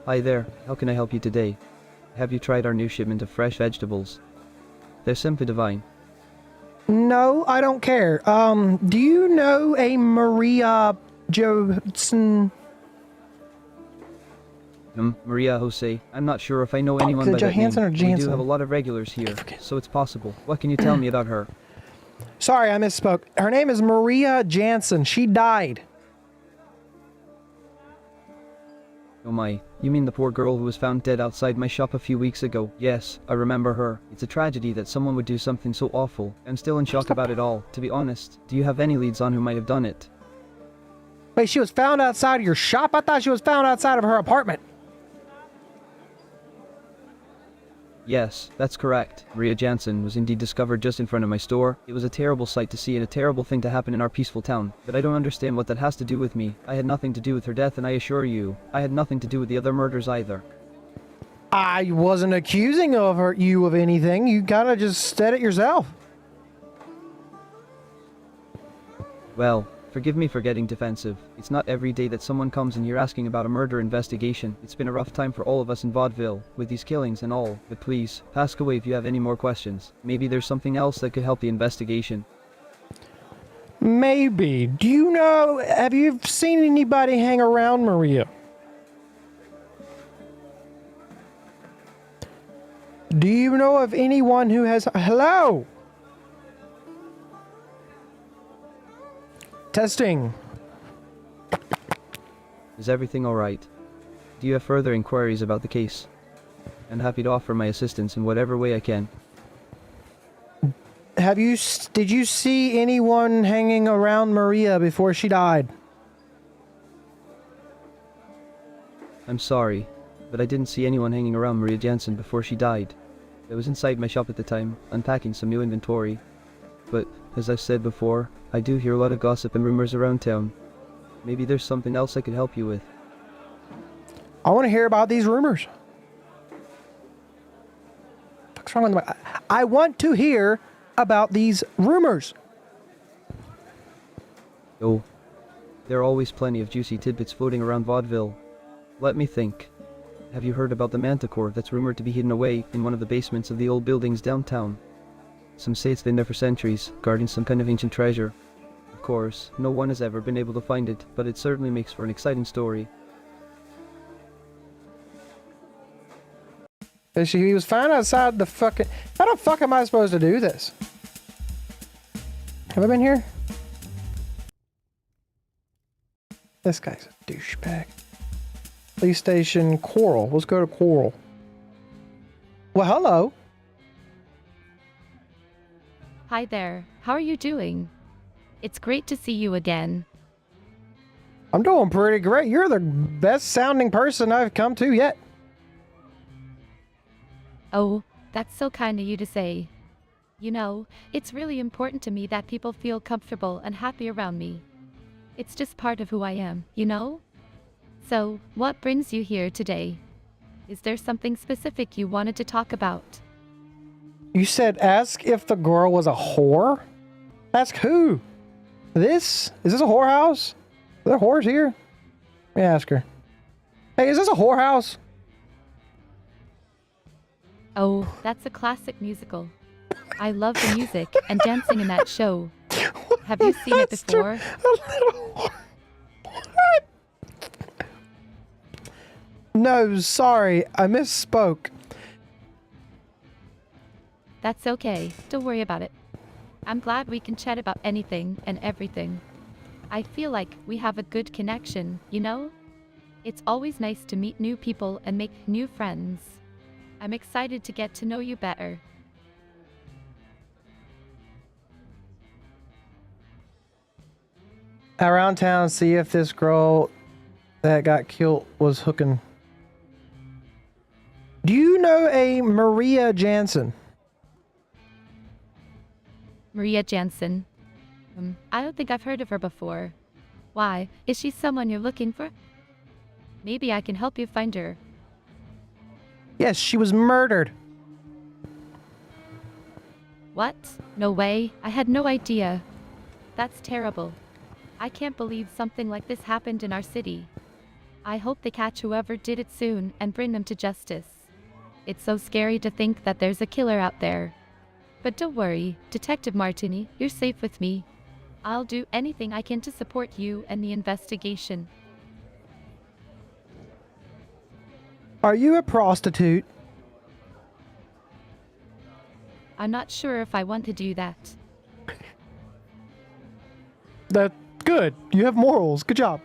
Hi there, how can I help you today? Have you tried our new shipment of fresh vegetables? They're simply divine. No, I don't care. Do you know a Maria Johnson? Maria Jose. I'm not sure if I know anyone by that Johansson name. or We Jansen? do have a lot of regulars here, so it's possible. What can you tell me about her? Sorry, I misspoke. Her name is Maria Jansen. She died. Oh my, you mean the poor girl who was found dead outside my shop a few weeks ago? Yes, I remember her. It's a tragedy that someone would do something so awful. I'm still in shock about it all, to be honest. Do you have any leads on who might have done it? Wait, she was found outside of your shop? I thought she was found outside of her apartment. Yes, that's correct. Maria Jansen was indeed discovered just in front of my store. It was a terrible sight to see and a terrible thing to happen in our peaceful town. But I don't understand what that has to do with me. I had nothing to do with her death, and I assure you, I had nothing to do with the other murders either. I wasn't accusing you of anything. You gotta just said it yourself. Well, forgive me for getting defensive. It's not every day that someone comes and you're asking about a murder investigation. It's been a rough time for all of us in vaudeville, with these killings and all. But please, ask away if you have any more questions. Maybe there's something else that could help the investigation. Maybe. Do you know, have you seen anybody hang around Maria? Do you know of anyone who has... Hello? Testing. Is everything alright? Do you have further inquiries about the case? I'm happy to offer my assistance in whatever way I can. Did you see anyone hanging around Maria before she died? I'm sorry, but I didn't see anyone hanging around Maria Jansen before she died. I was inside my shop at the time, unpacking some new inventory. But, as I've said before, I do hear a lot of gossip and rumors around town. Maybe there's something else I could help you with. I want to hear about these rumors. What's wrong with my... I want to hear about these rumors. Oh, there are always plenty of juicy tidbits floating around vaudeville. Let me think. Have you heard about the manticore that's rumored to be hidden away in one of the basements of the old buildings downtown? Some say it's been there for centuries, guarding some kind of ancient treasure. Of course, no one has ever been able to find it, but it certainly makes for an exciting story. He was found outside the fucking... How the fuck am I supposed to do this? Have I been here? This guy's a douchebag. Police station, Coral. Let's go to Coral. Well, hello. Hi there. How are you doing? It's great to see you again. I'm doing pretty great. You're the best sounding person I've come to yet. Oh, that's so kind of you to say. You know, it's really important to me that people feel comfortable and happy around me. It's just part of who I am, you know? So, what brings you here today? Is there something specific you wanted to talk about? You said ask if the girl was a whore? Ask who? This? Is this a whorehouse? Are there whores here? Let me ask her. Hey, is this a whorehouse? Oh, that's a classic musical. I love the music and dancing in that show. Have you seen it before? No, sorry, I misspoke. That's okay. Don't worry about it. I'm glad we can chat about anything and everything. I feel like we have a good connection, you know? It's always nice to meet new people and make new friends. I'm excited to get to know you better. Around town, see if this girl that got killed was hooking. Do you know a Maria Jansen? Maria Jansen. I don't think I've heard of her before. Why? Is she someone you're looking for? Maybe I can help you find her. Yes, she was murdered. What? No way. I had no idea. That's terrible. I can't believe something like this happened in our city. I hope they catch whoever did it soon and bring them to justice. It's so scary to think that there's a killer out there. But don't worry, Detective Martini, you're safe with me. I'll do anything I can to support you and the investigation. Are you a prostitute? I'm not sure if I want to do that. That's good. You have morals. Good job.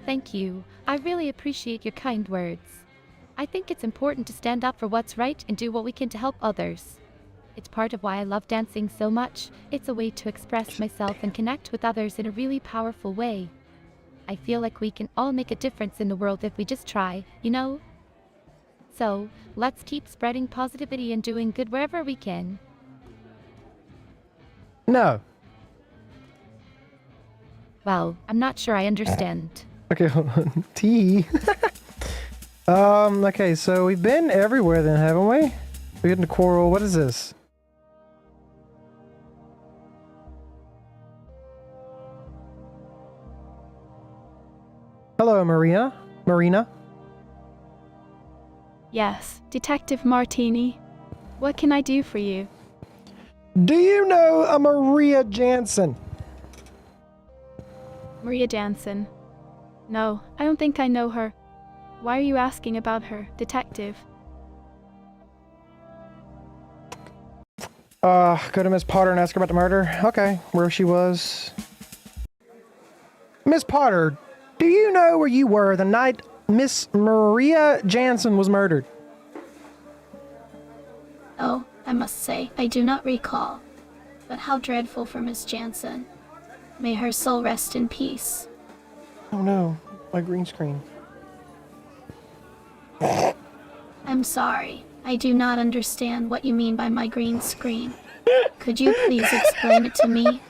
Thank you. I really appreciate your kind words. I think it's important to stand up for what's right and do what we can to help others. It's part of why I love dancing so much. It's a way to express myself and connect with others in a really powerful way. I feel like we can all make a difference in the world if we just try, you know? So, let's keep spreading positivity and doing good wherever we can. No. Well, I'm not sure I understand. Okay, hold on. T. Okay, so we've been everywhere then, haven't we? We get into Coral. What is this? Hello, Marina. Marina. Yes, Detective Martini. What can I do for you? Do you know a Maria Jansen? Maria Jansen. No, I don't think I know her. Why are you asking about her, Detective? Go to Miss Potter and ask her about the murder? Okay, where she was. Miss Potter, do you know where you were the night Miss Maria Jansen was murdered? Oh, I must say, I do not recall. But how dreadful for Miss Jansen. May her soul rest in peace. Oh no, my green screen. I'm sorry. I do not understand what you mean by my green screen. Could you please explain it to me?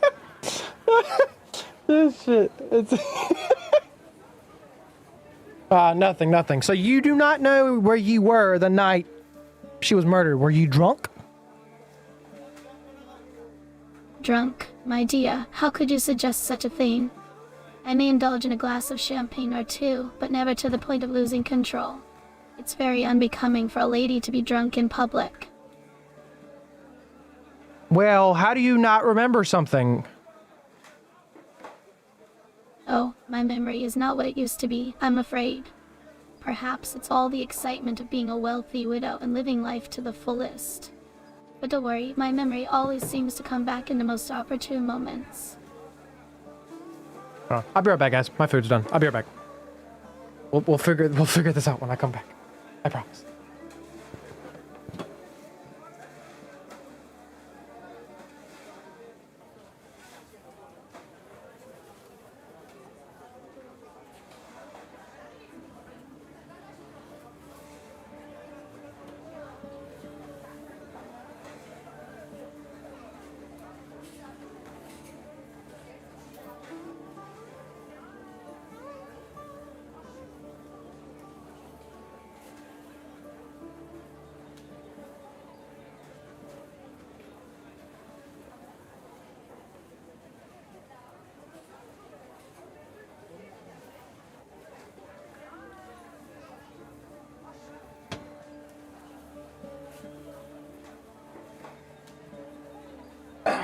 This shit. It's nothing. So you do not know where you were the night she was murdered. Were you drunk? Drunk, my dear. How could you suggest such a thing? I may indulge in a glass of champagne or two, but never to the point of losing control. It's very unbecoming for a lady to be drunk in public. Well, how do you not remember something? Oh, my memory is not what it used to be, I'm afraid. Perhaps it's all the excitement of being a wealthy widow and living life to the fullest. But don't worry, my memory always seems to come back in the most opportune moments. Oh, I'll be right back, guys. My food's done. I'll be right back. We'll figure this out when I come back. I promise.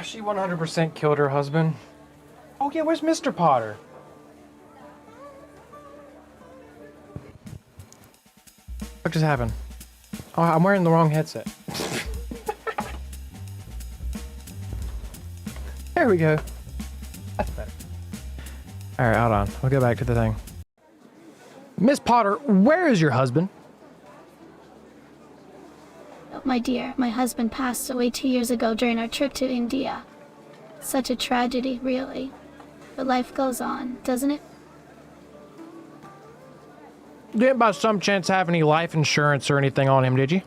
She 100% killed her husband. Oh yeah, where's Mr. Potter? What just happened? Oh, I'm wearing the wrong headset. There we go. That's better. Alright, hold on. We'll go back to the thing. Miss Potter, where is your husband? Oh, my dear, my husband passed away 2 years ago during our trip to India. Such a tragedy, really. But life goes on, doesn't it? Didn't by some chance have any life insurance or anything on him, did you?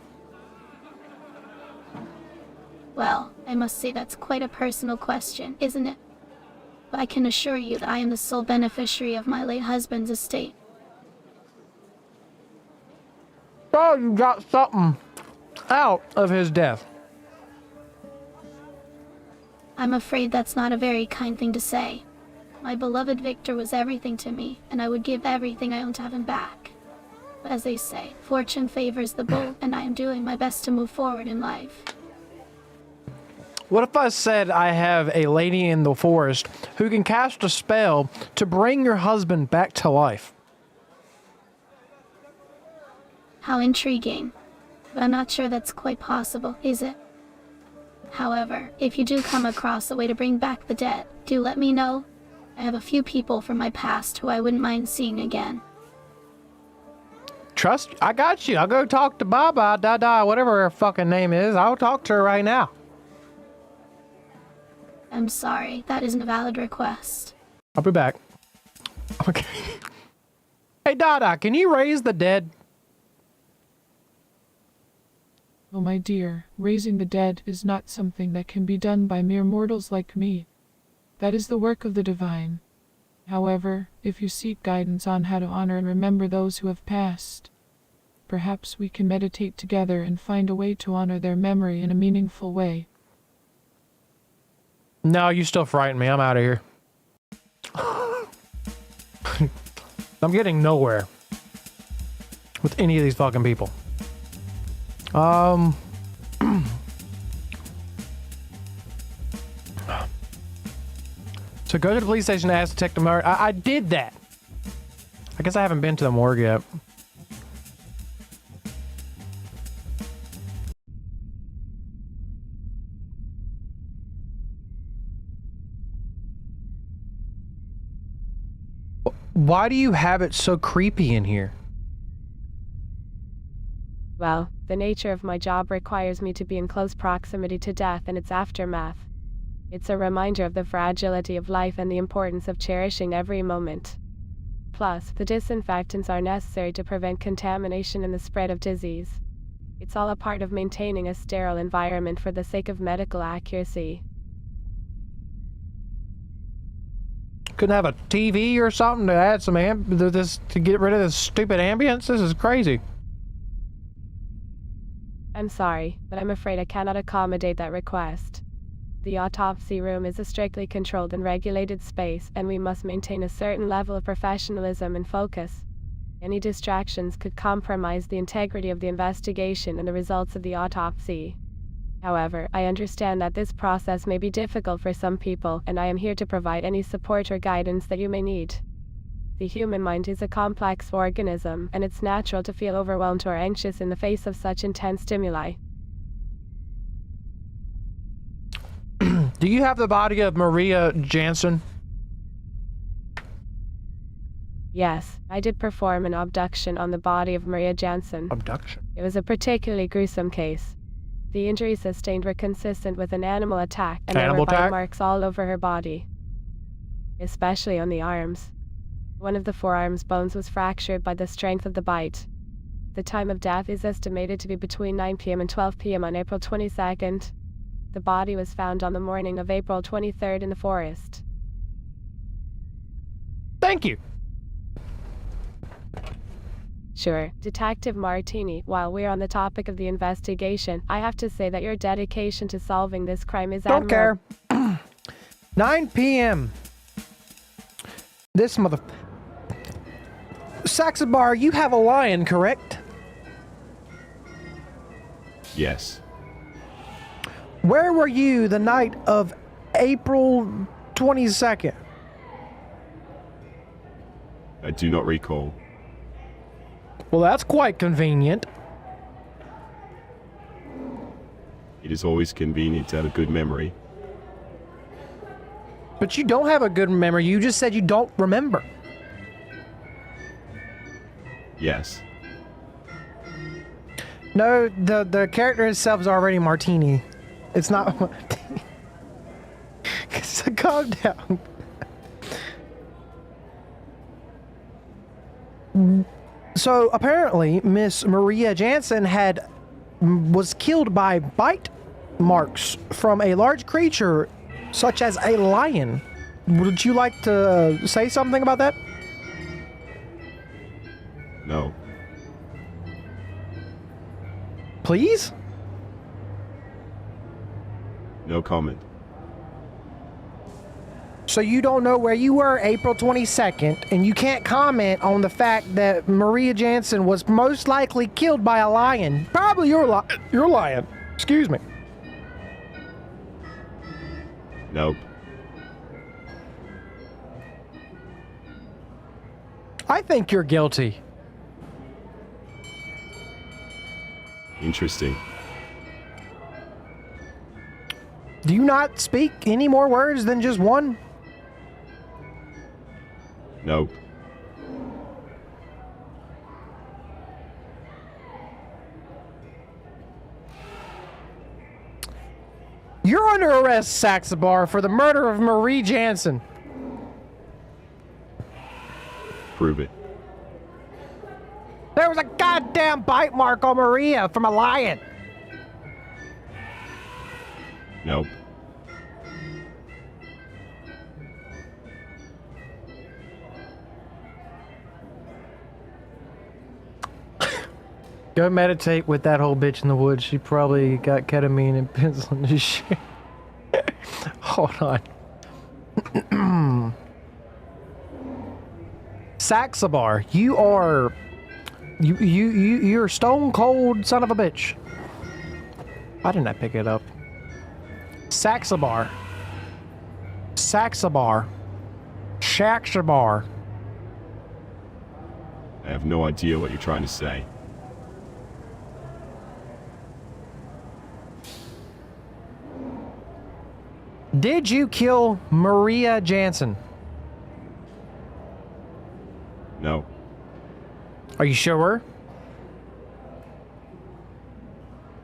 Well, I must say that's quite a personal question, isn't it? But I can assure you that I am the sole beneficiary of my late husband's estate. Oh, you got something out of his death. I'm afraid that's not a very kind thing to say. My beloved Victor was everything to me, and I would give everything I own to have him back. But as they say, fortune favors the bold, and I am doing my best to move forward in life. What if I said I have a lady in the forest who can cast a spell to bring your husband back to life? How intriguing. But I'm not sure that's quite possible, is it? However, if you do come across a way to bring back the dead, do let me know. I have a few people from my past who I wouldn't mind seeing again. Trust, I got you. I'll go talk to Baba, Dada, whatever her fucking name is. I'll talk to her right now. I'm sorry, that isn't a valid request. I'll be back. Okay. Hey, Dada, can you raise the dead? Oh, my dear, raising the dead is not something that can be done by mere mortals like me. That is the work of the divine. However, if you seek guidance on how to honor and remember those who have passed, perhaps we can meditate together and find a way to honor their memory in a meaningful way. No, you still frighten me. I'm out of here. I'm getting nowhere with any of these fucking people. So go to the police station and ask Detective Murray. I did that. I guess I haven't been to the morgue yet. Why do you have it so creepy in here? Well, the nature of my job requires me to be in close proximity to death and its aftermath. It's a reminder of the fragility of life and the importance of cherishing every moment. Plus, the disinfectants are necessary to prevent contamination and the spread of disease. It's all a part of maintaining a sterile environment for the sake of medical accuracy. Couldn't have a TV or something to add some to get rid of this stupid ambience? This is crazy. I'm sorry, but I'm afraid I cannot accommodate that request. The autopsy room is a strictly controlled and regulated space, and we must maintain a certain level of professionalism and focus. Any distractions could compromise the integrity of the investigation and the results of the autopsy. However, I understand that this process may be difficult for some people, and I am here to provide any support or guidance that you may need. The human mind is a complex organism, and it's natural to feel overwhelmed or anxious in the face of such intense stimuli. Do you have the body of Maria Jansen? Yes, I did perform an abduction on the body of Maria Jansen. Abduction? It was a particularly gruesome case. The injuries sustained were consistent with an animal attack, and there were bite marks all over her body, especially on the arms. One of the forearm's bones was fractured by the strength of the bite. The time of death is estimated to be between 9 p.m. and 12 p.m. on April 22nd. The body was found on the morning of April 23rd in the forest. Thank you. Sure. Detective Martini, while we're on the topic of the investigation, I have to say that your dedication to solving this crime is Don't care. 9 p.m. This mother... Saxabar, you have a lion, correct? Yes. Where were you the night of April 22nd? I do not recall. Well, that's quite convenient. It is always convenient to have a good memory. But you don't have a good memory. You just said you don't remember. Yes. No, the character itself is already Martini. It's not... So calm down. So apparently, Miss Maria Jansen was killed by bite marks from a large creature such as a lion. Would you like to say something about that? No. Please? No comment. So you don't know where you were April 22nd, and you can't comment on the fact that Maria Jansen was most likely killed by a lion. Probably your lion. Excuse me. Nope. I think you're guilty. Interesting. Do you not speak any more words than just one? Nope. You're under arrest, Saxabar, for the murder of Marie Jansen. Prove it. There was a goddamn bite mark on Maria from a lion. Nope. Go meditate with that whole bitch in the woods. She probably got ketamine and pencil in this shit. Hold on. Saxabar, you're stone cold son of a bitch. Why didn't I pick it up? Saxabar. Saxabar. Saxabar. I have no idea what you're trying to say. Did you kill Maria Jansen? No. Are you sure?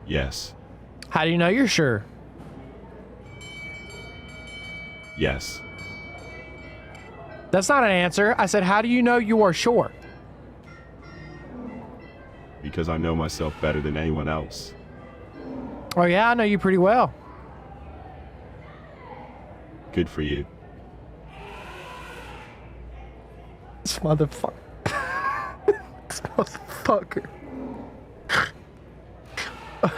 Yes. How do you know you're sure? Yes. That's not an answer. I said, how do you know you are sure? Because I know myself better than anyone else. Oh yeah, I know you pretty well. Good for you. This motherfucker. This motherfucker.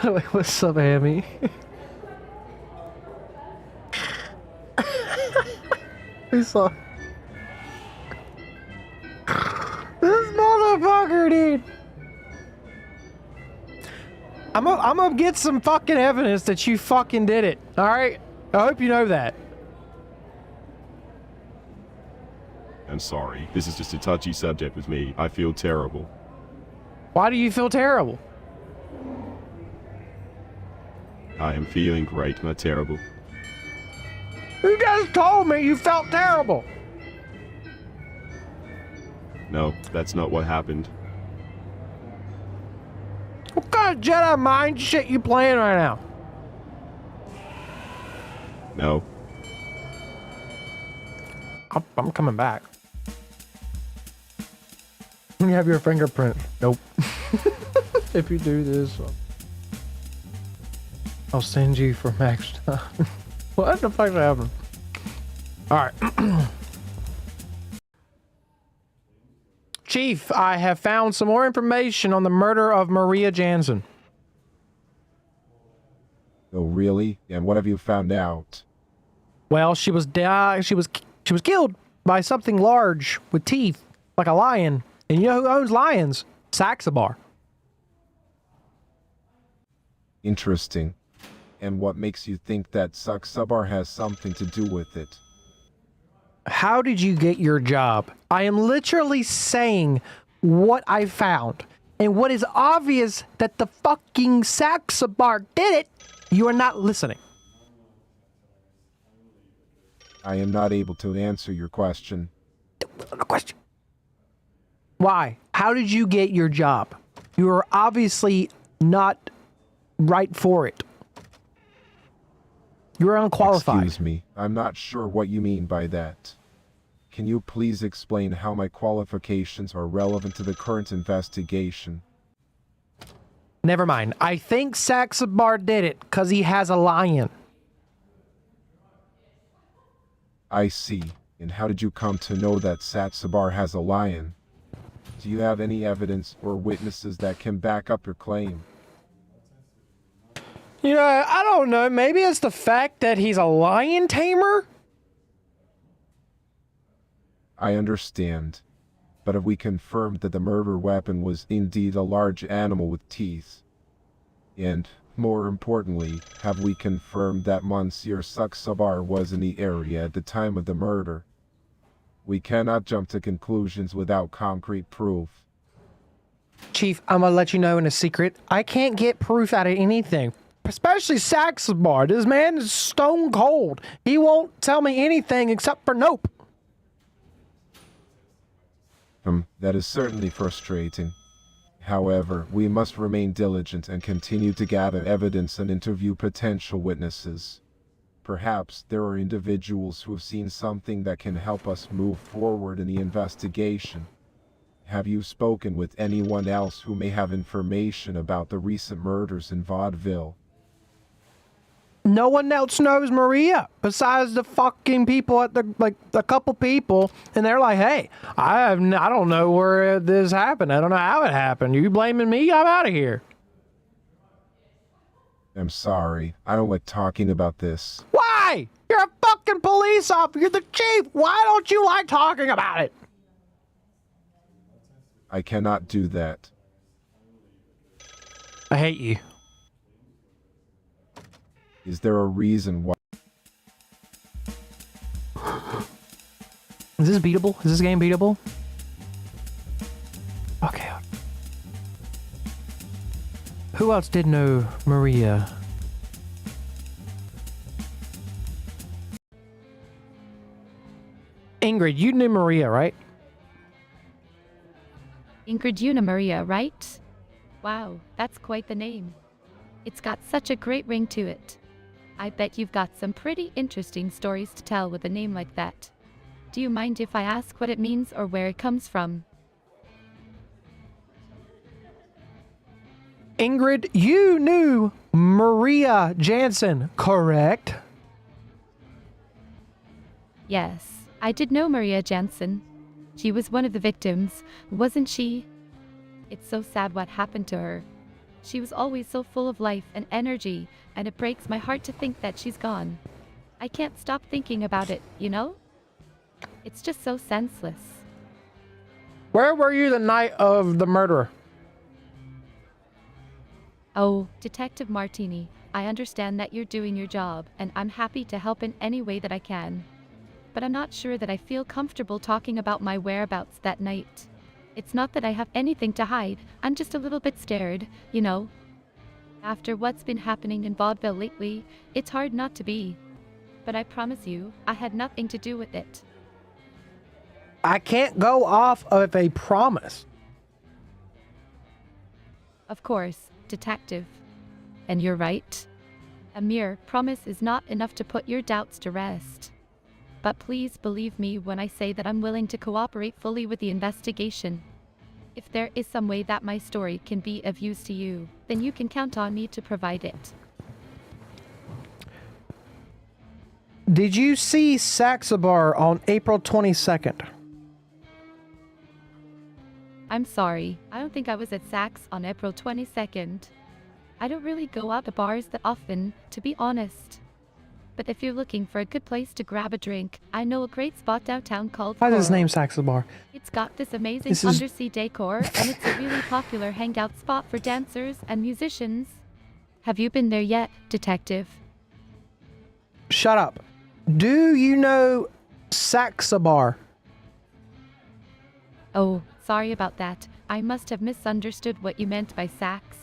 Wait, what's up, Hammy? We saw this motherfucker, dude. I'm gonna get some fucking evidence that you fucking did it. All right. I hope you know that. I'm sorry. This is just a touchy subject with me. I feel terrible. Why do you feel terrible? I am feeling great, not terrible. You just told me you felt terrible. No, that's not what happened. What kind of Jedi mind shit you playing right now? No. I'm coming back. You have your fingerprint. Nope. If you do this, I'll send you for max time. What the fuck happened? Alright. Chief, I have found some more information on the murder of Maria Jansen. Oh, really? And what have you found out? Well, she was killed by something large with teeth, like a lion. And you know who owns lions? Saxabar. Interesting. And what makes you think that Saxabar has something to do with it? How did you get your job? I am literally saying what I found. And what is obvious that the fucking Saxabar did it, you are not listening. I am not able to answer your question. Question. Why? How did you get your job? You are obviously not right for it. You're unqualified. Excuse me, I'm not sure what you mean by that. Can you please explain how my qualifications are relevant to the current investigation? Never mind. I think Saxabar did it because he has a lion. I see. And how did you come to know that Saxabar has a lion? Do you have any evidence or witnesses that can back up your claim? You know, I don't know. Maybe it's the fact that he's a lion tamer? I understand. But have we confirmed that the murder weapon was indeed a large animal with teeth? And, more importantly, have we confirmed that Monsieur Saxabar was in the area at the time of the murder? We cannot jump to conclusions without concrete proof. Chief, I'm gonna let you know in a secret. I can't get proof out of anything. Especially Saxabar. This man is stone cold. He won't tell me anything except for nope. That is certainly frustrating. However, we must remain diligent and continue to gather evidence and interview potential witnesses. Perhaps there are individuals who have seen something that can help us move forward in the investigation. Have you spoken with anyone else who may have information about the recent murders in Vaudeville? No one else knows Maria besides the fucking people at the, like, a couple people, and they're like, hey, I don't know where this happened. I don't know how it happened. You blaming me? I'm out of here. I'm sorry. I don't like talking about this. Why? You're a fucking police officer. You're the chief. Why don't you like talking about it? I cannot do that. I hate you. Is there a reason why? Is this beatable? Is this game beatable? Okay. Who else did know Maria? Ingrid, you knew Maria, right? Ingrid Una Maria, right? Wow, that's quite the name. It's got such a great ring to it. I bet you've got some pretty interesting stories to tell with a name like that. Do you mind if I ask what it means or where it comes from? Ingrid, you knew Maria Jansen, correct? Yes, I did know Maria Jansen. She was one of the victims, wasn't she? It's so sad what happened to her. She was always so full of life and energy, and it breaks my heart to think that she's gone. I can't stop thinking about it, you know? It's just so senseless. Where were you the night of the murder? Oh, Detective Martini, I understand that you're doing your job, and I'm happy to help in any way that I can. But I'm not sure that I feel comfortable talking about my whereabouts that night. It's not that I have anything to hide, I'm just a little bit scared, you know. After what's been happening in vaudeville lately, it's hard not to be. But I promise you, I had nothing to do with it. I can't go off of a promise. Of course, Detective. And you're right. A mere promise is not enough to put your doubts to rest. But please believe me when I say that I'm willing to cooperate fully with the investigation. If there is some way that my story can be of use to you, then you can count on me to provide it. Did you see Saxabar on April 22nd? I'm sorry, I don't think I was at Sax on April 22nd. I don't really go out to bars that often, to be honest. But if you're looking for a good place to grab a drink, I know a great spot downtown called Why is his Coral. name Saxabar? It's got this amazing This is- undersea decor, and it's a really popular hangout spot for dancers and musicians. Have you been there yet, Detective? Shut up. Do you know Saxabar? Oh, sorry about that. I must have misunderstood what you meant by Sax.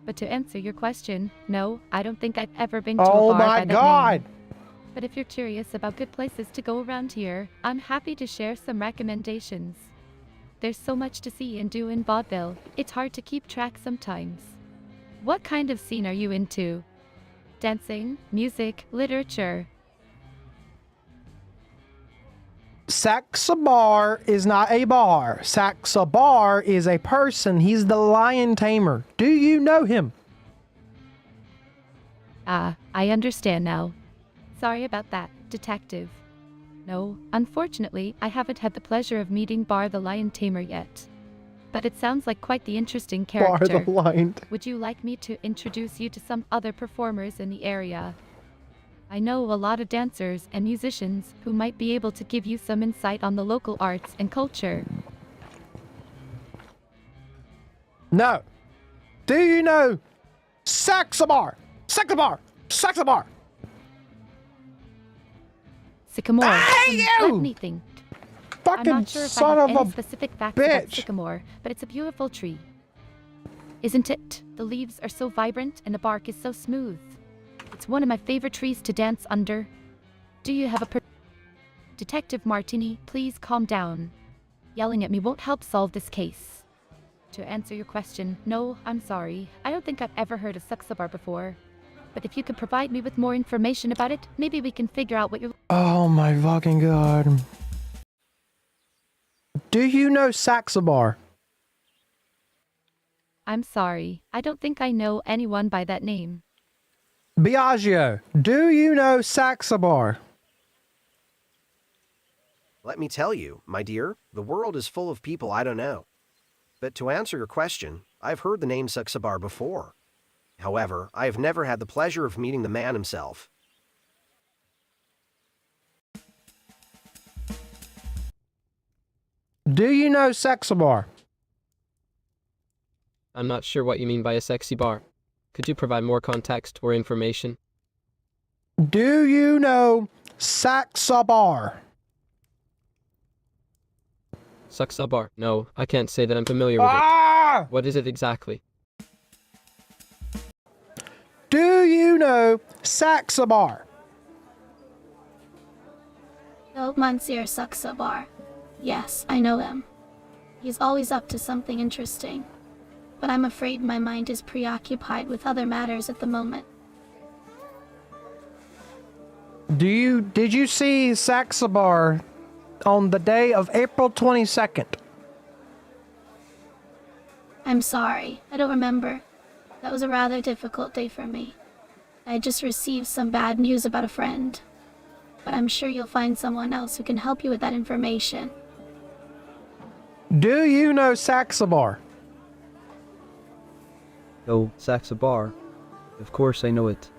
But to answer your question, no, I don't think I've ever been to a Oh bar my by that God! name. But if you're curious about good places to go around here, I'm happy to share some recommendations. There's so much to see and do in vaudeville, it's hard to keep track sometimes. What kind of scene are you into? Dancing, music, literature? Saxabar is not a bar. Saxabar is a person. He's the lion tamer. Do you know him? Ah, I understand now. Sorry about that, Detective. No, unfortunately, I haven't had the pleasure of meeting Bar the Lion Tamer yet. But it sounds like quite the interesting character. Bar the Lion. Would you like me to introduce you to some other performers in the area? I know a lot of dancers and musicians who might be able to give you some insight on the local arts and culture. No. Do you know Saxabar? Saxabar! Saxabar! Sycamore. Hey, you! Let me think. Fucking I'm not sure if son I have of any a specific facts about bitch. sycamore, but it's a beautiful tree. Isn't it? The leaves are so vibrant and the bark is so smooth. It's one of my favorite trees to dance under. Do you have a Detective Martini, please calm down. Yelling at me won't help solve this case. To answer your question, no, I'm sorry. I don't think I've ever heard of Saxabar before. But if you could provide me with more information about it, maybe we can figure out what you're... Oh my fucking God. Do you know Saxabar? I'm sorry. I don't think I know anyone by that name. Biagio, do you know Saxabar? Let me tell you, my dear, the world is full of people I don't know. But to answer your question, I've heard the name Saxabar before. However, I have never had the pleasure of meeting the man himself. Do you know Saxabar? I'm not sure what you mean by a sexy bar. Could you provide more context or information? Do you know Saxabar? Saxabar. No, I can't say that I'm familiar with it. What is it exactly? Do you know Saxabar? Oh, Monsieur Saxabar. Yes, I know him. He's always up to something interesting. But I'm afraid my mind is preoccupied with other matters at the moment. Did you see Saxabar on the day of April 22nd? I'm sorry, I don't remember. That was a rather difficult day for me. I just received some bad news about a friend. But I'm sure you'll find someone else who can help you with that information. Do you know Saxabar? Oh, Saxabar. Of course I know it.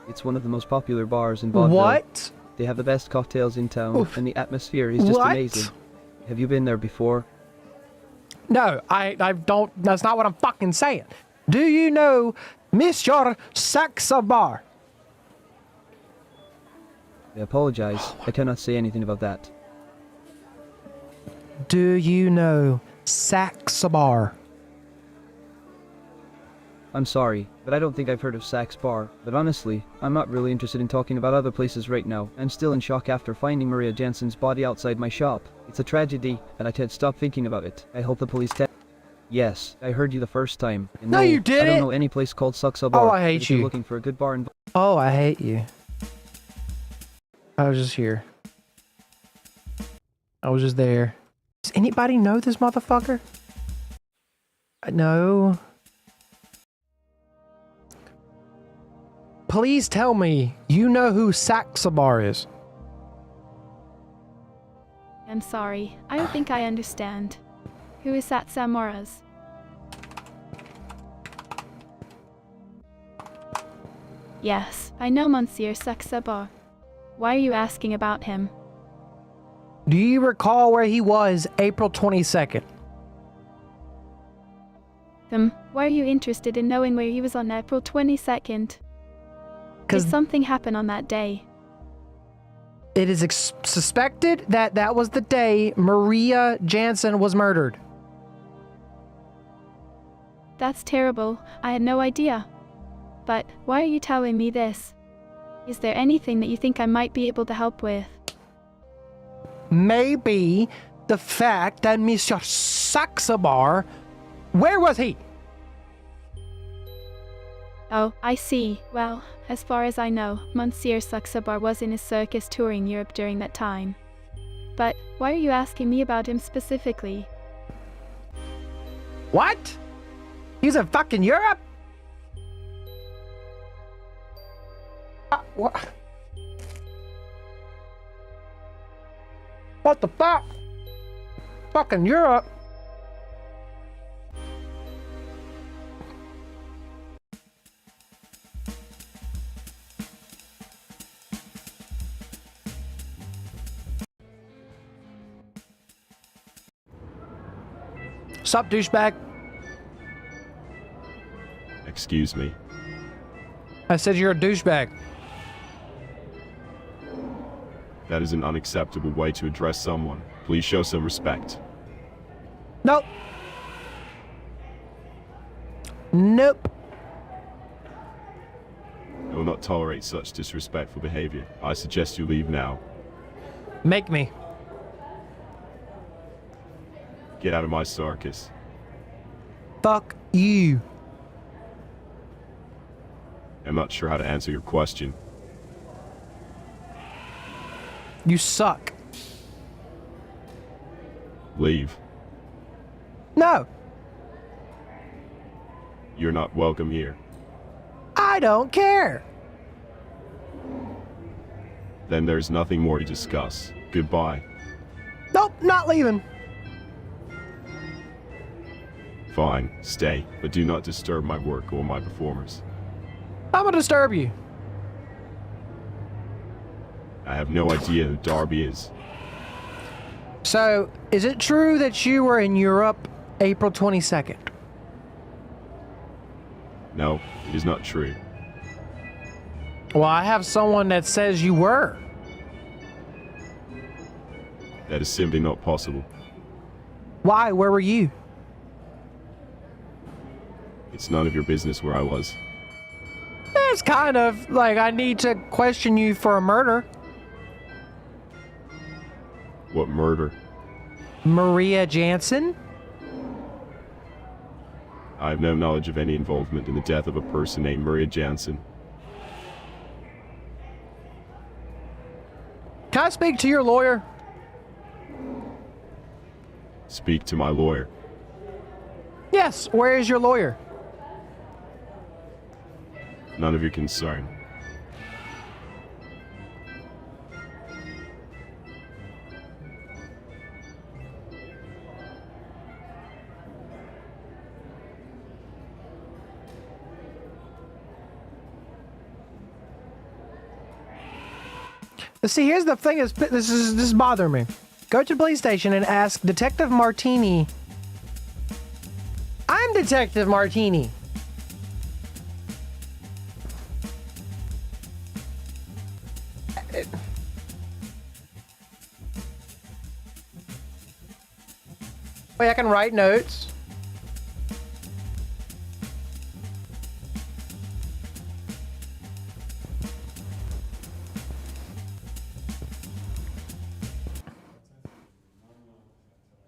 It's one of the most popular bars in vaudeville. What? They have the best cocktails in town, Oof. and the atmosphere is just What? amazing. Have you been there before? No, I don't. That's not what I'm fucking saying. Do you know Monsieur Saxabar? I apologize. I cannot say anything about that. Do you know Saxabar? I'm sorry, but I don't think I've heard of Sax Bar. But honestly, I'm not really interested in talking about other places right now. I'm still in shock after finding Maria Jensen's body outside my shop. It's a tragedy, and I can't stop thinking about it. I hope the police Yes, I heard you the first time. And No, you I didn't! don't know any place called Saxa Bar. Oh, I hate but if you're you. looking for a good bar in... Oh, I hate you. I was just here. I was just there. Does anybody know this motherfucker? No. Please tell me you know who Saxabar is. I'm sorry, I don't think I understand. Who is that Samoras? Yes, I know Monsieur Saxabar. Why are you asking about him? Do you recall where he was April 22nd? Why are you interested in knowing where he was on April 22nd? Did something happen on that day? It is suspected that that was the day Maria Jansen was murdered. That's terrible. I had no idea. But why are you telling me this? Is there anything that you think I might be able to help with? Maybe the fact that Monsieur Saxabar, where was he? Oh, I see. Well, as far as I know, Monsieur Saxabar was in his circus touring Europe during that time. But why are you asking me about him specifically? What? He's in fucking Europe? What? What the fuck? Fucking Europe? Sup, douchebag? Excuse me. I said you're a douchebag. That is an unacceptable way to address someone. Please show some respect. Nope. Nope. I will not tolerate such disrespectful behavior. I suggest you leave now. Make me. Get out of my circus. Fuck you. I'm not sure how to answer your question. You suck. Leave. No. You're not welcome here. I don't care. Then there's nothing more to discuss. Goodbye. Nope, not leaving. Fine, stay, but do not disturb my work or my performers. I'm gonna disturb you. I have no idea who Darby is. So, is it true that you were in Europe April 22nd? No, it is not true. Well, I have someone that says you were. That is simply not possible. Why? Where were you? It's none of your business where I was. It's kind of like I need to question you for a murder. What murder? Maria Jansen? I have no knowledge of any involvement in the death of a person named Maria Jansen. Can I speak to your lawyer? Speak to my lawyer. Yes, where is your lawyer? None of your concern. See, here's the thing: this is bothering me. Go to the police station and ask Detective Martini. I'm Detective Martini. Wait, I can write notes.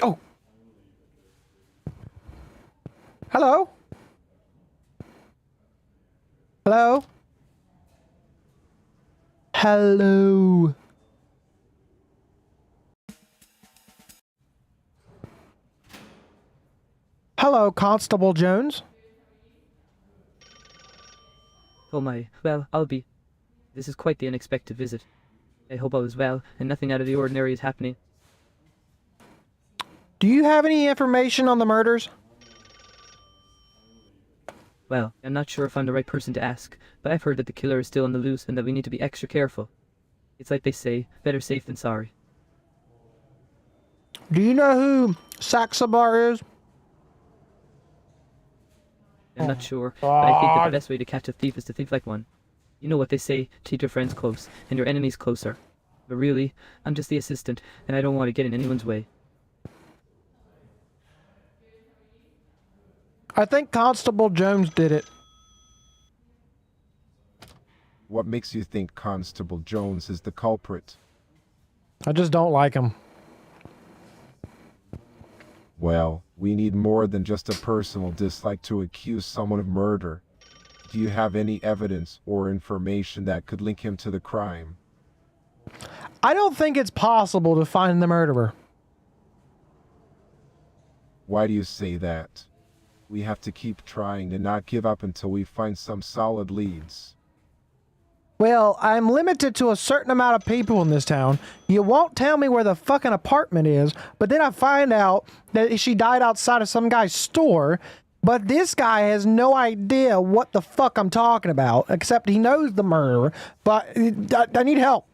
Oh. Hello? Hello? Hello? Hello, Constable Jones. Oh my, well, I'll be. This is quite the unexpected visit. I hope all is well, and nothing out of the ordinary is happening. Do you have any information on the murders? Well, I'm not sure if I'm the right person to ask, but I've heard that the killer is still on the loose and that we need to be extra careful. It's like they say, better safe than sorry. Do you know who Saxabar is? I'm not sure, but I think that the best way to catch a thief is to think like one. You know what they say, treat your friends close, and your enemies closer. But really, I'm just the assistant, and I don't want to get in anyone's way. I think Constable Jones did it. What makes you think Constable Jones is the culprit? I just don't like him. Well, we need more than just a personal dislike to accuse someone of murder. Do you have any evidence or information that could link him to the crime? I don't think it's possible to find the murderer. Why do you say that? We have to keep trying and not give up until we find some solid leads. Well, I'm limited to a certain amount of people in this town. You won't tell me where the fucking apartment is, but then I find out that she died outside of some guy's store, but this guy has no idea what the fuck I'm talking about, except he knows the murderer, but I need help.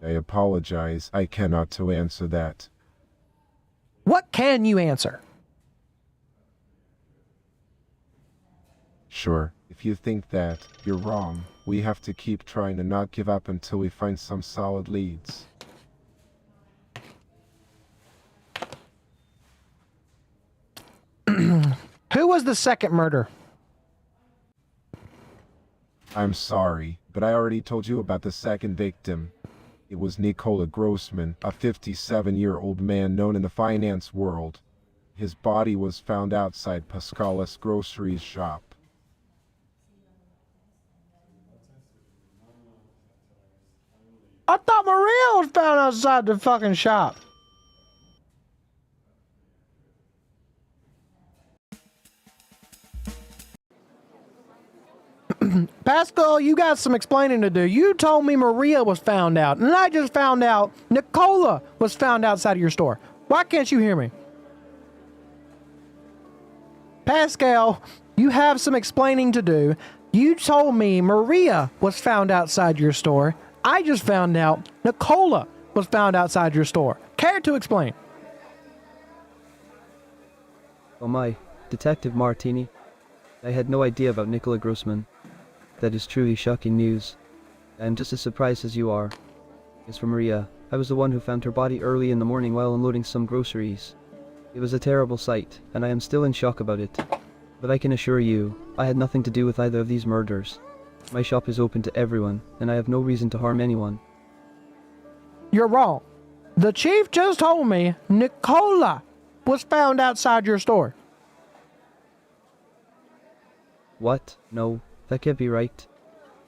I apologize. I cannot to answer that. What can you answer? Sure, if you think that, you're wrong. We have to keep trying and not give up until we find some solid leads. Who was the second murder? I'm sorry, but I already told you about the second victim. It was Nikola Grossman, a 57-year-old man known in the finance world. His body was found outside Pascalis Groceries shop. I thought Maria was found outside the fucking shop. Pascal, you got some explaining to do. You told me Maria was found out, and I just found out Nicola was found outside of your store. Why can't you hear me? Pascal, you have some explaining to do. You told me Maria was found outside your store. I just found out Nicola was found outside your store. Care to explain? Oh my, Detective Martini. I had no idea about Nicola Grossman. That is truly shocking news. I am just as surprised as you are. As for Maria, I was the one who found her body early in the morning while unloading some groceries. It was a terrible sight, and I am still in shock about it. But I can assure you, I had nothing to do with either of these murders. My shop is open to everyone, and I have no reason to harm anyone. You're wrong. The chief just told me Nicola was found outside your store. What? No, that can't be right.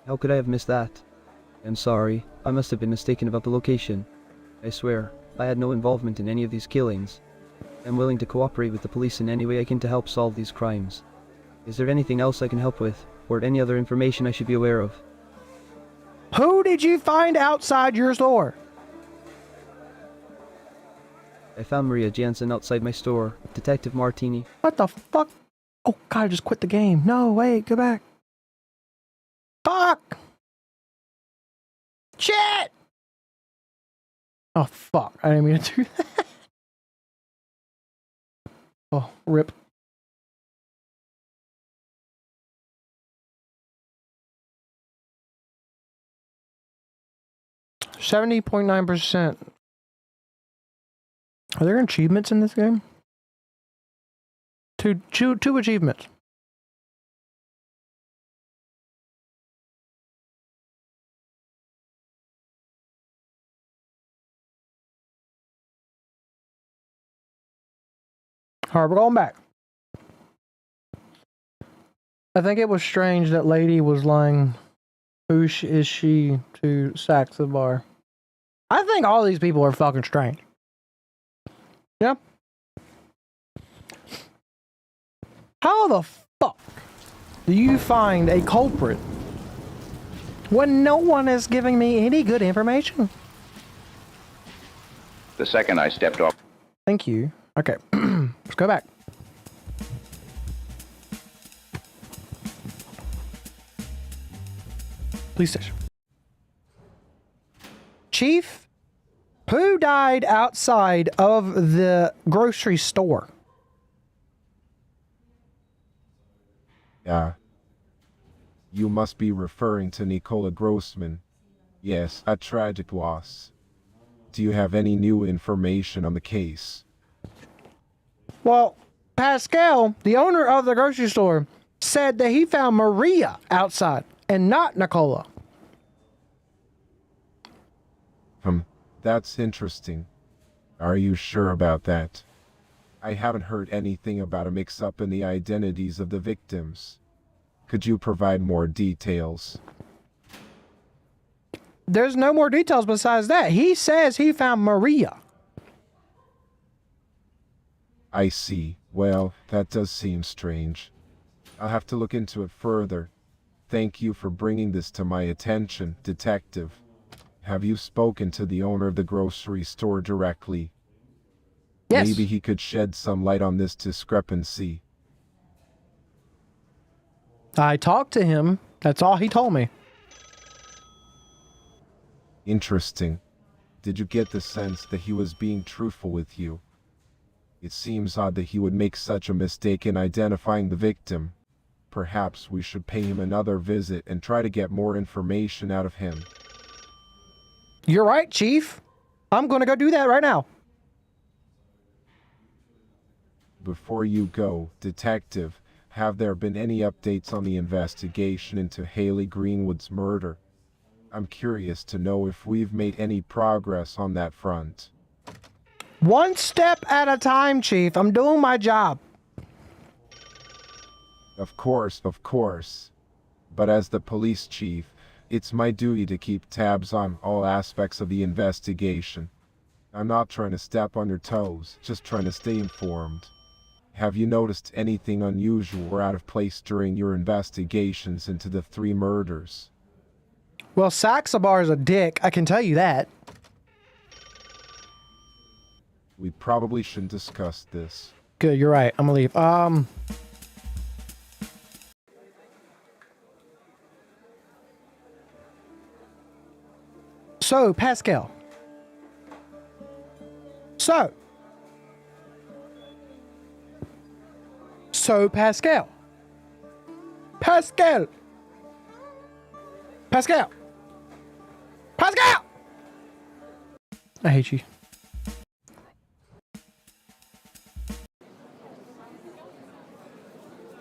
How could I have missed that? I'm sorry, I must have been mistaken about the location. I swear, I had no involvement in any of these killings. I'm willing to cooperate with the police in any way I can to help solve these crimes. Is there anything else I can help with, or any other information I should be aware of? Who did you find outside your store? I found Maria Jansen outside my store, Detective Martini. What the fuck? Oh god, I just quit the game. No, wait, go back. Fuck! Shit! Oh fuck, I didn't mean to do that. Oh, rip. %70.9%. Are there achievements in this game? Two achievements. Alright, we're going back. I think it was strange that lady was lying. Who is she to Saxabar? I think all these people are fucking strange. Yeah. How the fuck do you find a culprit when no one is giving me any good information? The second I stepped off. Thank you. Okay, let's go back. Police station. Chief, who died outside of the grocery store? You must be referring to Nicola Grossman. Yes, a tragic loss. Do you have any new information on the case? Well, Pascal, the owner of the grocery store, said that he found Maria outside and not Nicola. That's interesting. Are you sure about that? I haven't heard anything about a mix-up in the identities of the victims. Could you provide more details? There's no more details besides that. He says he found Maria. I see. Well, that does seem strange. I'll have to look into it further. Thank you for bringing this to my attention, Detective. Have you spoken to the owner of the grocery store directly? Yes. Maybe he could shed some light on this discrepancy. I talked to him. That's all he told me. Interesting. Did you get the sense that he was being truthful with you? It seems odd that he would make such a mistake in identifying the victim. Perhaps we should pay him another visit and try to get more information out of him. You're right, Chief. I'm gonna go do that right now. Before you go, Detective, have there been any updates on the investigation into Haley Greenwood's murder? I'm curious to know if we've made any progress on that front. One step at a time, Chief. I'm doing my job. Of course. But as the police chief, it's my duty to keep tabs on all aspects of the investigation. I'm not trying to step on your toes, just trying to stay informed. Have you noticed anything unusual or out of place during your investigations into the 3 murders? Well, Saxabar's a dick, I can tell you that. We probably shouldn't discuss this. Good, you're right. I'm gonna leave. So, Pascal. So, Pascal. Pascal. Pascal. Pascal! I hate you.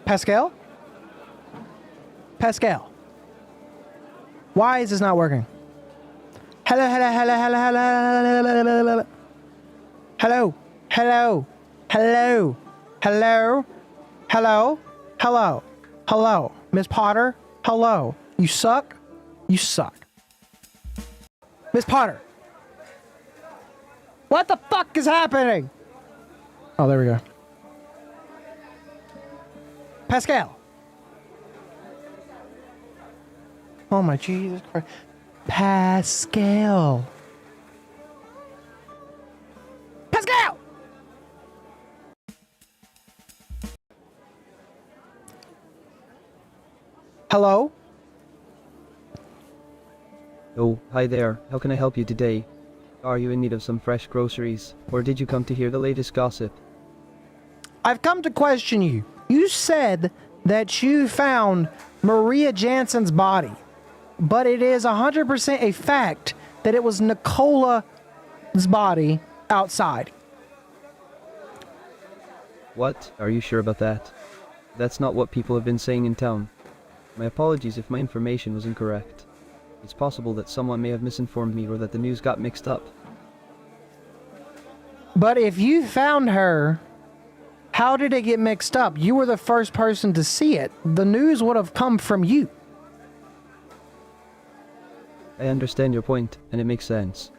Pascal? Pascal. Why is this not working? Hello, hello, hello, hello, hello, hello, hello, hello, hello, hello, hello, hello, Miss Potter, hello. You suck. You suck. Miss Potter. What the fuck is happening? Oh, there we go. Pascal. Oh my Jesus Christ. Pascal. Pascal! Hello? Oh, hi there. How can I help you today? Are you in need of some fresh groceries? Or did you come to hear the latest gossip? I've come to question you. You said that you found Maria Jansen's body, but it is 100% a fact that it was Nicola's body outside. What? Are you sure about that? That's not what people have been saying in town. My apologies if my information was incorrect. It's possible that someone may have misinformed me or that the news got mixed up. But if you found her, how did it get mixed up? You were the first person to see it. The news would have come from you. I understand your point, and it makes sense.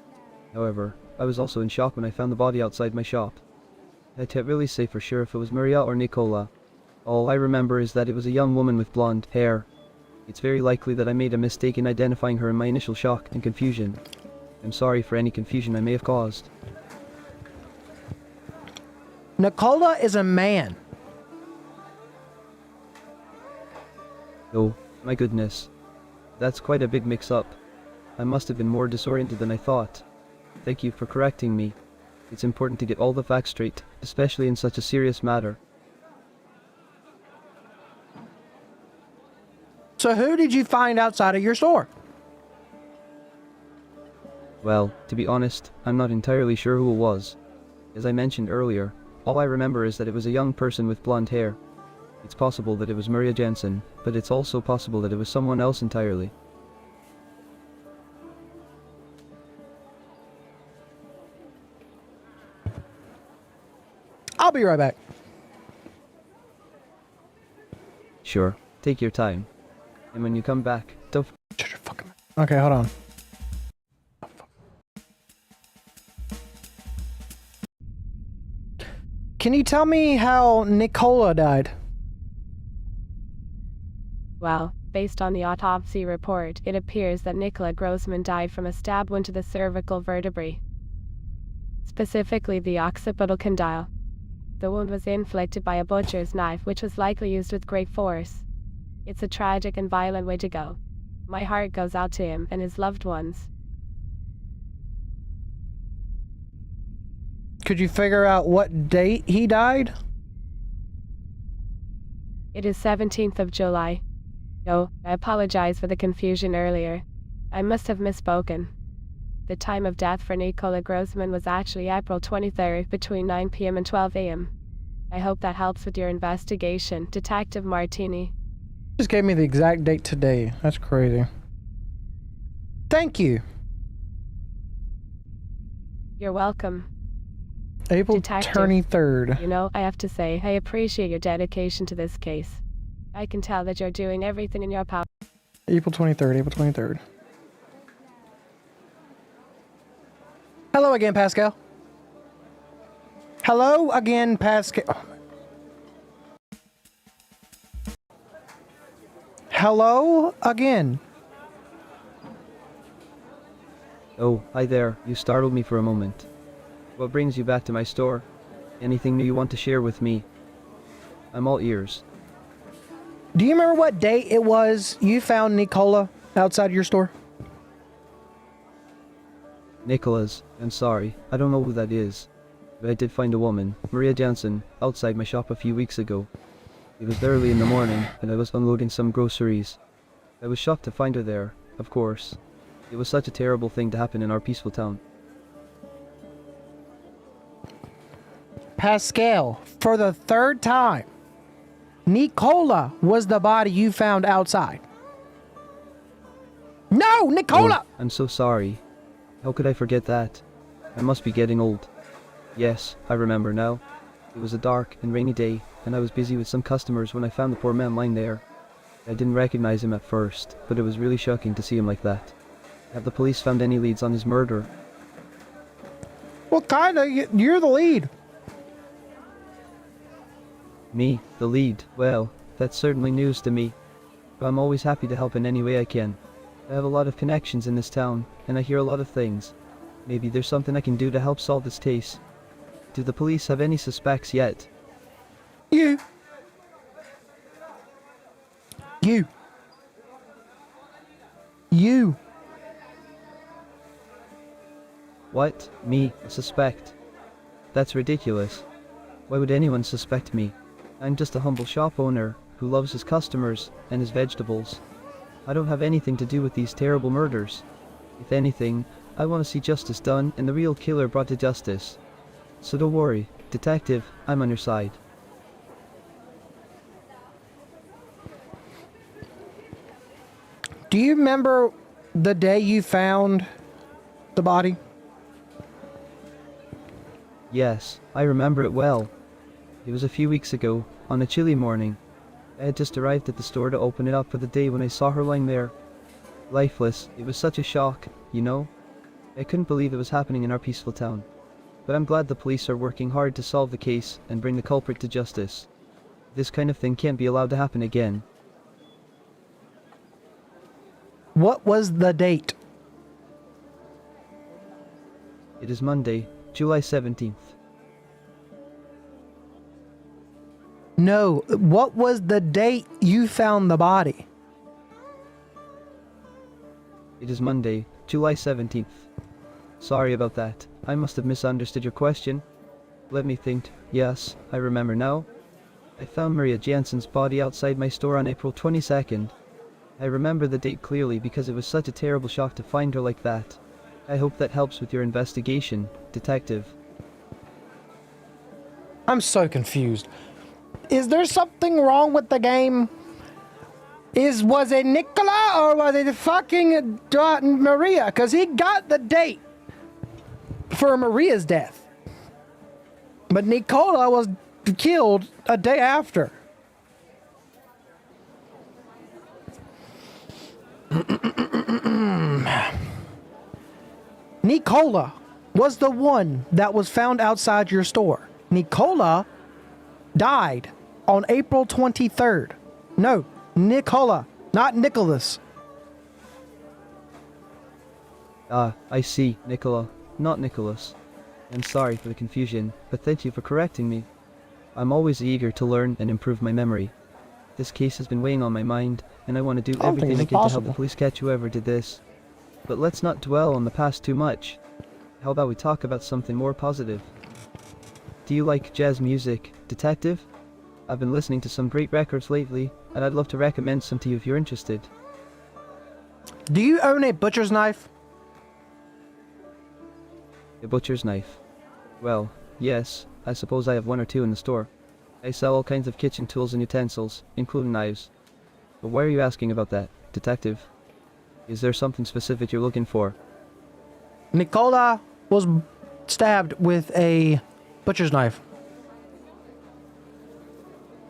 However, I was also in shock when I found the body outside my shop. I can't really say for sure if it was Maria or Nicola. All I remember is that it was a young woman with blonde hair. It's very likely that I made a mistake in identifying her in my initial shock and confusion. I'm sorry for any confusion I may have caused. Nicola is a man. Oh, my goodness. That's quite a big mix-up. I must have been more disoriented than I thought. Thank you for correcting me. It's important to get all the facts straight, especially in such a serious matter. So who did you find outside of your store? Well, to be honest, I'm not entirely sure who it was. As I mentioned earlier, all I remember is that it was a young person with blonde hair. It's possible that it was Maria Jansen, but it's also possible that it was someone else entirely. I'll be right back. Sure, take your time. And when you come back, don't... Shut your fucking mouth. Okay, hold on. Can you tell me how Nicola died? Well, based on the autopsy report, it appears that Nicola Grossman died from a stab wound to the cervical vertebrae, specifically the occipital condyle. The wound was inflicted by a butcher's knife, which was likely used with great force. It's a tragic and violent way to go. My heart goes out to him and his loved ones. Could you figure out what date he died? It is 17th of July. Oh, I apologize for the confusion earlier. I must have misspoken. The time of death for Nicola Grossman was actually April 23rd between 9 p.m. and 12 a.m. I hope that helps with your investigation, Detective Martini. Just gave me the exact date today. That's crazy. Thank you. You're welcome. April Detective, 23rd. You know, I have to say, I appreciate your dedication to this case. I can tell that you're doing everything in your power. April 23rd, April 23rd. Hello again, Pascal. Hello again, Pascal. Hello again. Oh, hi there. You startled me for a moment. What brings you back to my store? Anything new you want to share with me? I'm all ears. Do you remember what date it was you found Nicola outside your store? Nicholas, I'm sorry. I don't know who that is. But I did find a woman, Maria Jansen, outside my shop a few weeks ago. It was early in the morning, and I was unloading some groceries. I was shocked to find her there, of course. It was such a terrible thing to happen in our peaceful town. Pascal, for the third time, Nicola was the body you found outside. No, Nicola! Oh, I'm so sorry. How could I forget that? I must be getting old. Yes, I remember now. It was a dark and rainy day, and I was busy with some customers when I found the poor man lying there. I didn't recognize him at first, but it was really shocking to see him like that. Have the police found any leads on his murder? Well, kinda. You're the lead. Me, the lead? Well, that's certainly news to me. But I'm always happy to help in any way I can. I have a lot of connections in this town, and I hear a lot of things. Maybe there's something I can do to help solve this case. Do the police have any suspects yet? You. What? Me? A suspect? That's ridiculous. Why would anyone suspect me? I'm just a humble shop owner who loves his customers and his vegetables. I don't have anything to do with these terrible murders. If anything, I want to see justice done and the real killer brought to justice. So don't worry, detective, I'm on your side. Do you remember the day you found the body? Yes, I remember it well. It was a few weeks ago, on a chilly morning. I had just arrived at the store to open it up for the day when I saw her lying there. Lifeless. It was such a shock, you know? I couldn't believe it was happening in our peaceful town. But I'm glad the police are working hard to solve the case and bring the culprit to justice. This kind of thing can't be allowed to happen again. What was the date? It is Monday, July 17th. No, what was the date you found the body? It is Monday, July 17th. Sorry about that. I must have misunderstood your question. Let me think. Yes, I remember now. I found Maria Jansen's body outside my store on April 22nd. I remember the date clearly because it was such a terrible shock to find her like that. I hope that helps with your investigation, detective. I'm so confused. Is there something wrong with the game? Was it Nicola or was it fucking Maria? Because he got the date for Maria's death. But Nicola was killed a day after. Nicola was the one that was found outside your store. Nicola died on April 23rd. No, Nicola, not Nicholas. I see, Nicola, not Nicholas. I'm sorry for the confusion, but thank you for correcting me. I'm always eager to learn and improve my memory. This case has been weighing on my mind, and I want to do everything I can to help the police catch whoever did this. But let's not dwell on the past too much. How about we talk about something more positive? Do you like jazz music, detective? I've been listening to some great records lately, and I'd love to recommend some to you if you're interested. Do you own a butcher's knife? A butcher's knife? Well, yes, I suppose I have one or two in the store. I sell all kinds of kitchen tools and utensils, including knives. But why are you asking about that, detective? Is there something specific you're looking for? Nicola was stabbed with a butcher's knife.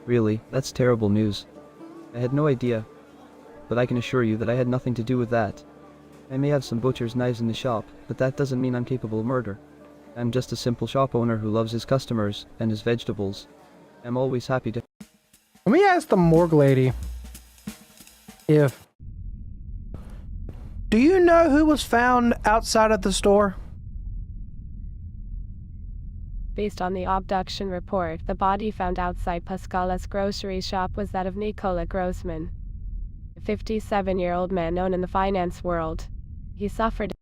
Really, that's terrible news. I had no idea. But I can assure you that I had nothing to do with that. I may have some butcher's knives in the shop, but that doesn't mean I'm capable of murder. I'm just a simple shop owner who loves his customers and his vegetables. I'm always happy to... Let me ask the morgue lady. if... Do you know who was found outside of the store? Based on the abduction report, the body found outside Pascala's grocery shop was that of Nikola Grossman, a 57-year-old man known in the finance world. He suffered.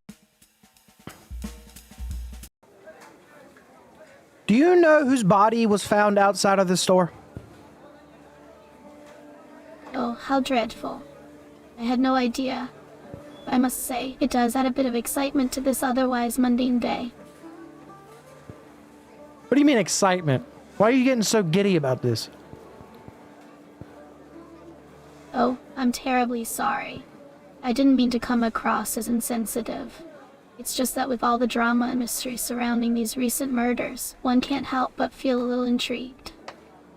Do you know whose body was found outside of the store? Oh, how dreadful. I had no idea. I must say, it does add a bit of excitement to this otherwise mundane day. What do you mean excitement? Why are you getting so giddy about this? Oh, I'm terribly sorry. I didn't mean to come across as insensitive. It's just that with all the drama and mystery surrounding these recent murders, one can't help but feel a little intrigued.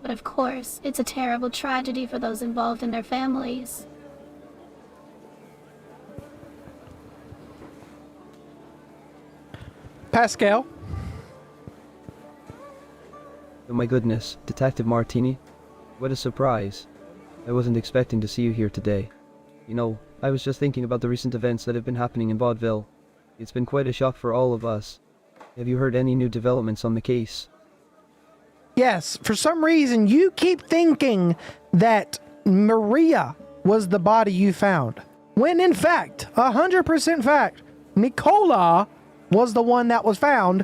But of course, it's a terrible tragedy for those involved and their families. Pascal? Oh my goodness, Detective Martini. What a surprise. I wasn't expecting to see you here today. You know, I was just thinking about the recent events that have been happening in Vaudeville. It's been quite a shock for all of us. Have you heard any new developments on the case? Yes, for some reason you keep thinking that Maria was the body you found. When in fact, 100% fact, Nicola was the one that was found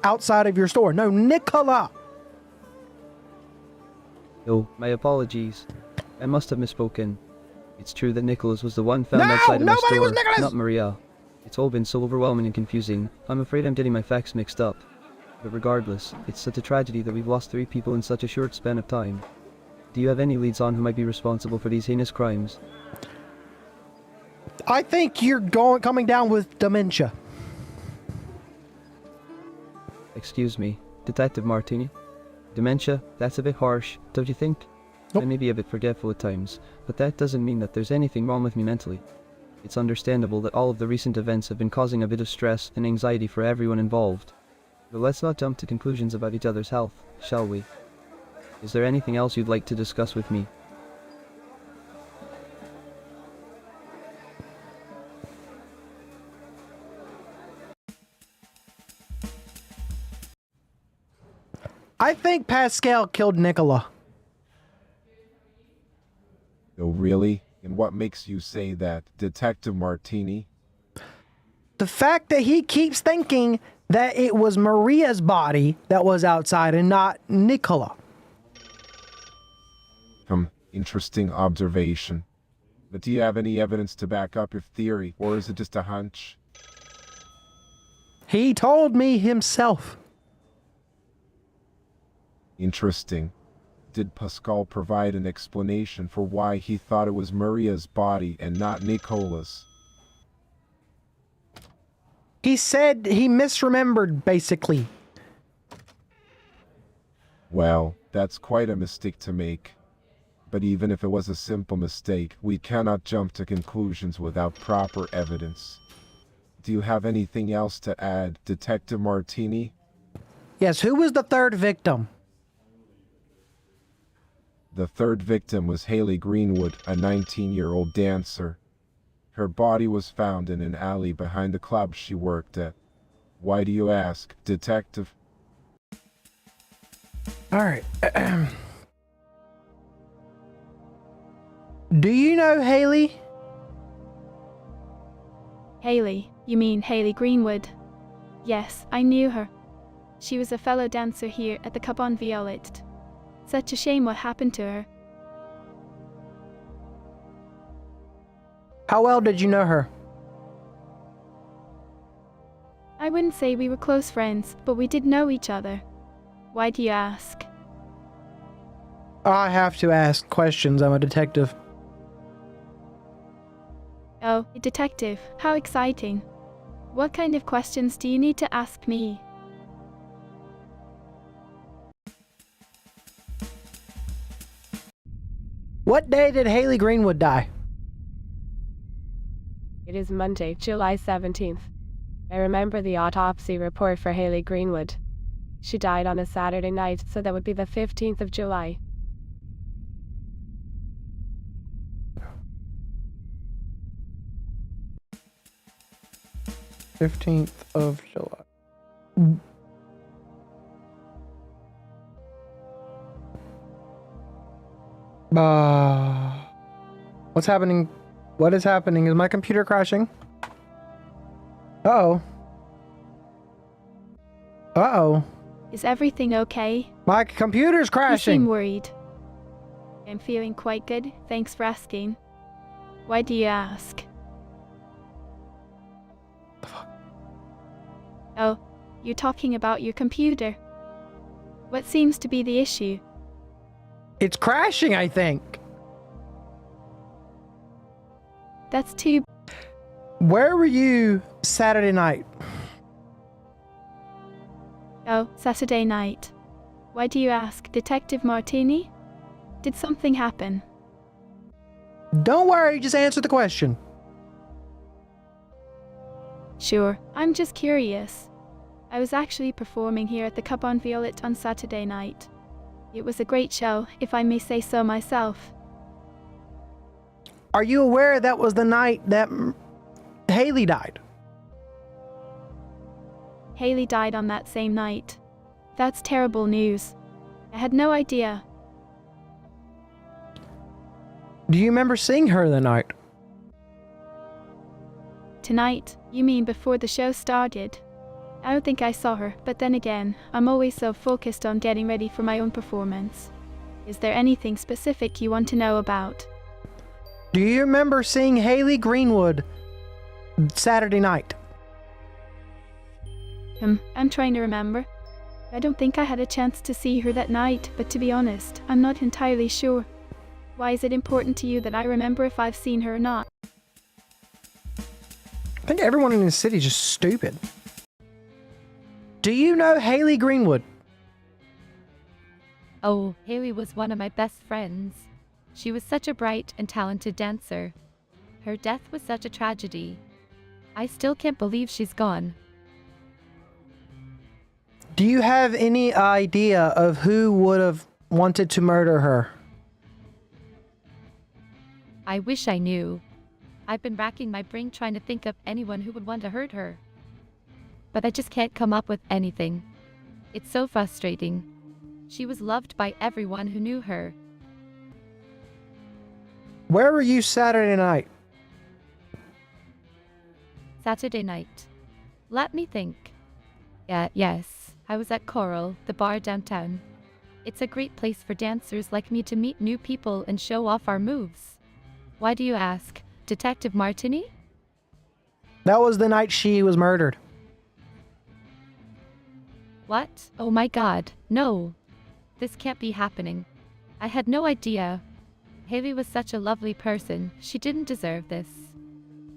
outside of your store. No, Nicola. Oh, my apologies. I must have misspoken. It's true that Nicholas was the one found No, outside of my nobody store, was Nicholas! not Maria. It's all been so overwhelming and confusing. I'm afraid I'm getting my facts mixed up. But regardless, it's such a tragedy that we've lost 3 people in such a short span of time. Do you have any leads on who might be responsible for these heinous crimes? I think you're coming down with dementia. Excuse me, Detective Martini? Dementia? That's a bit harsh, don't you think? Nope. I may be a bit forgetful at times, but that doesn't mean that there's anything wrong with me mentally. It's understandable that all of the recent events have been causing a bit of stress and anxiety for everyone involved. But let's not jump to conclusions about each other's health, shall we? Is there anything else you'd like to discuss with me? I think Pascal killed Nicola. Oh, really? And what makes you say that, Detective Martini? The fact that he keeps thinking that it was Maria's body that was outside and not Nicola. Interesting observation. But do you have any evidence to back up your theory, or is it just a hunch? He told me himself. Interesting. Did Pascal provide an explanation for why he thought it was Maria's body and not Nicola's? He said he misremembered, basically. Well, that's quite a mistake to make. But even if it was a simple mistake, we cannot jump to conclusions without proper evidence. Do you have anything else to add, Detective Martini? Yes, who was the third victim? The third victim was Haley Greenwood, a 19-year-old dancer. Her body was found in an alley behind the club she worked at. Why do you ask, Detective? All right. Do you know Haley? Haley? You mean Haley Greenwood? Yes, I knew her. She was a fellow dancer here at the Cabane Violet. Such a shame what happened to her. How well did you know her? I wouldn't say we were close friends, but we did know each other. Why do you ask? I have to ask questions. I'm a detective. Oh, a detective. How exciting. What kind of questions do you need to ask me? What day did Haley Greenwood die? It is Monday, July 17th. I remember the autopsy report for Haley Greenwood. She died on a Saturday night, so that would be the 15th of July. 15th of July. What's happening? What is happening? Is my computer crashing? Uh-oh. Uh-oh. Is everything okay? My computer's You crashing. seem worried. I'm feeling quite good, thanks for asking. Why do you ask? Oh, you're talking about your computer. What seems to be the issue? It's crashing, I think. That's too... Where were you Saturday night? Oh, Saturday night. Why do you ask, Detective Martini? Did something happen? Don't worry, just answer the question. Sure, I'm just curious. I was actually performing here at the Cabane Violet on Saturday night. It was a great show, if I may say so myself. Are you aware that was the night that Haley died? Haley died on that same night. That's terrible news. I had no idea. Do you remember seeing her the night? Tonight? You mean before the show started? I don't think I saw her, but then again, I'm always so focused on getting ready for my own performance. Is there anything specific you want to know about? Do you remember seeing Haley Greenwood Saturday night? I'm trying to remember. I don't think I had a chance to see her that night, but to be honest, I'm not entirely sure. Why is it important to you that I remember if I've seen her or not? I think everyone in this city is just stupid. Do you know Haley Greenwood? Oh, Haley was one of my best friends. She was such a bright and talented dancer. Her death was such a tragedy. I still can't believe she's gone. Do you have any idea of who would have wanted to murder her? I wish I knew. I've been racking my brain trying to think of anyone who would want to hurt her. But I just can't come up with anything. It's so frustrating. She was loved by everyone who knew her. Where were you Saturday night? Saturday night. Let me think. Yes, I was at Coral, the bar downtown. It's a great place for dancers like me to meet new people and show off our moves. Why do you ask? Detective Martini? That was the night she was murdered. What? Oh my god, no. This can't be happening. I had no idea. Haley was such a lovely person, she didn't deserve this.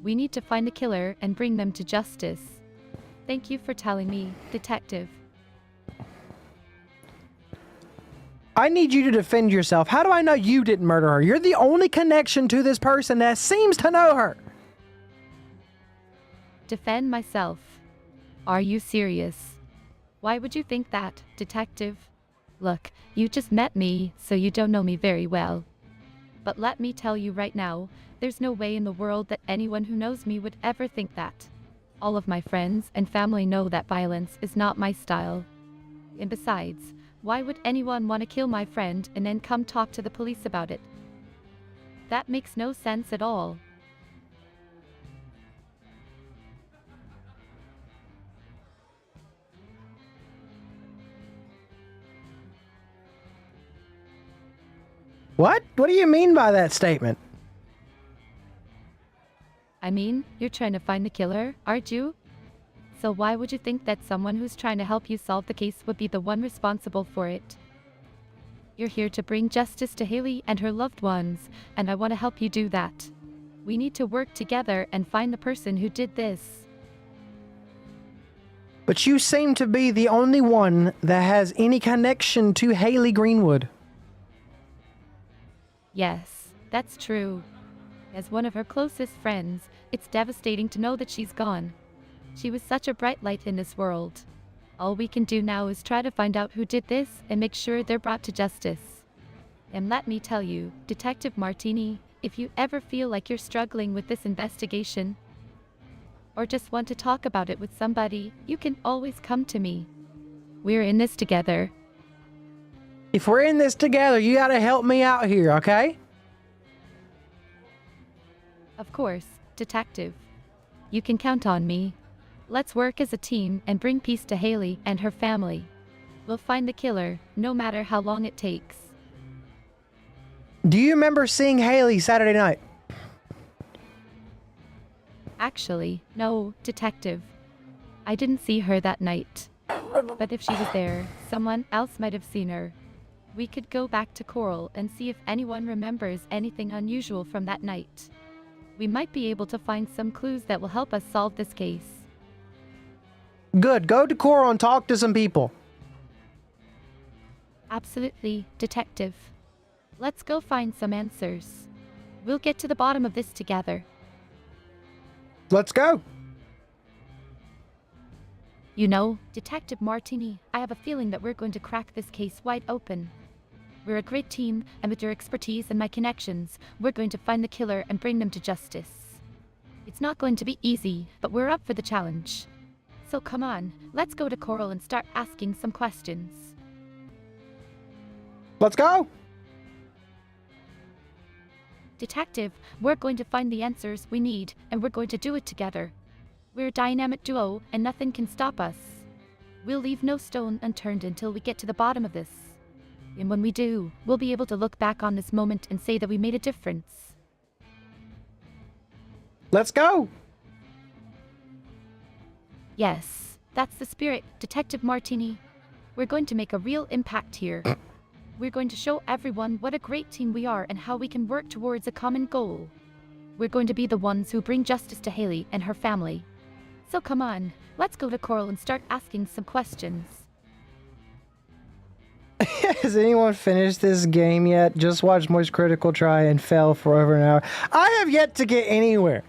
We need to find the killer and bring them to justice. Thank you for telling me, Detective. I need you to defend yourself. How do I know you didn't murder her? You're the only connection to this person that seems to know her. Defend myself. Are you serious? Why would you think that, Detective? Look, you just met me, so you don't know me very well. But let me tell you right now, there's no way in the world that anyone who knows me would ever think that. All of my friends and family know that violence is not my style. And besides, why would anyone want to kill my friend and then come talk to the police about it? That makes no sense at all. What? What do you mean by that statement? I mean, you're trying to find the killer, aren't you? So why would you think that someone who's trying to help you solve the case would be the one responsible for it? You're here to bring justice to Haley and her loved ones, and I want to help you do that. We need to work together and find the person who did this. But you seem to be the only one that has any connection to Haley Greenwood. Yes, that's true. As one of her closest friends, it's devastating to know that she's gone. She was such a bright light in this world. All we can do now is try to find out who did this and make sure they're brought to justice. And let me tell you, Detective Martini, if you ever feel like you're struggling with this investigation, or just want to talk about it with somebody, you can always come to me. We're in this together. If we're in this together, you gotta help me out here, okay? Of course, Detective. You can count on me. Let's work as a team and bring peace to Haley and her family. We'll find the killer, no matter how long it takes. Do you remember seeing Haley Saturday night? Actually, no, Detective. I didn't see her that night. But if she was there, someone else might have seen her. We could go back to Coral and see if anyone remembers anything unusual from that night. We might be able to find some clues that will help us solve this case. Good, go to Coral and talk to some people. Absolutely, Detective. Let's go find some answers. We'll get to the bottom of this together. Let's go. You know, Detective Martini, I have a feeling that we're going to crack this case wide open. We're a great team, and with your expertise and my connections, we're going to find the killer and bring them to justice. It's not going to be easy, but we're up for the challenge. So come on, let's go to Coral and start asking some questions. Let's go. Detective, we're going to find the answers we need, and we're going to do it together. We're a dynamic duo, and nothing can stop us. We'll leave no stone unturned until we get to the bottom of this. And when we do, we'll be able to look back on this moment and say that we made a difference. Let's go. Yes, that's the spirit, Detective Martini. We're going to make a real impact here. We're going to show everyone what a great team we are and how we can work towards a common goal. We're going to be the ones who bring justice to Haley and her family. So come on, let's go to Coral and start asking some questions. Has anyone finished this game yet? Just watched Moist Critical try and fail for over an hour. I have yet to get anywhere.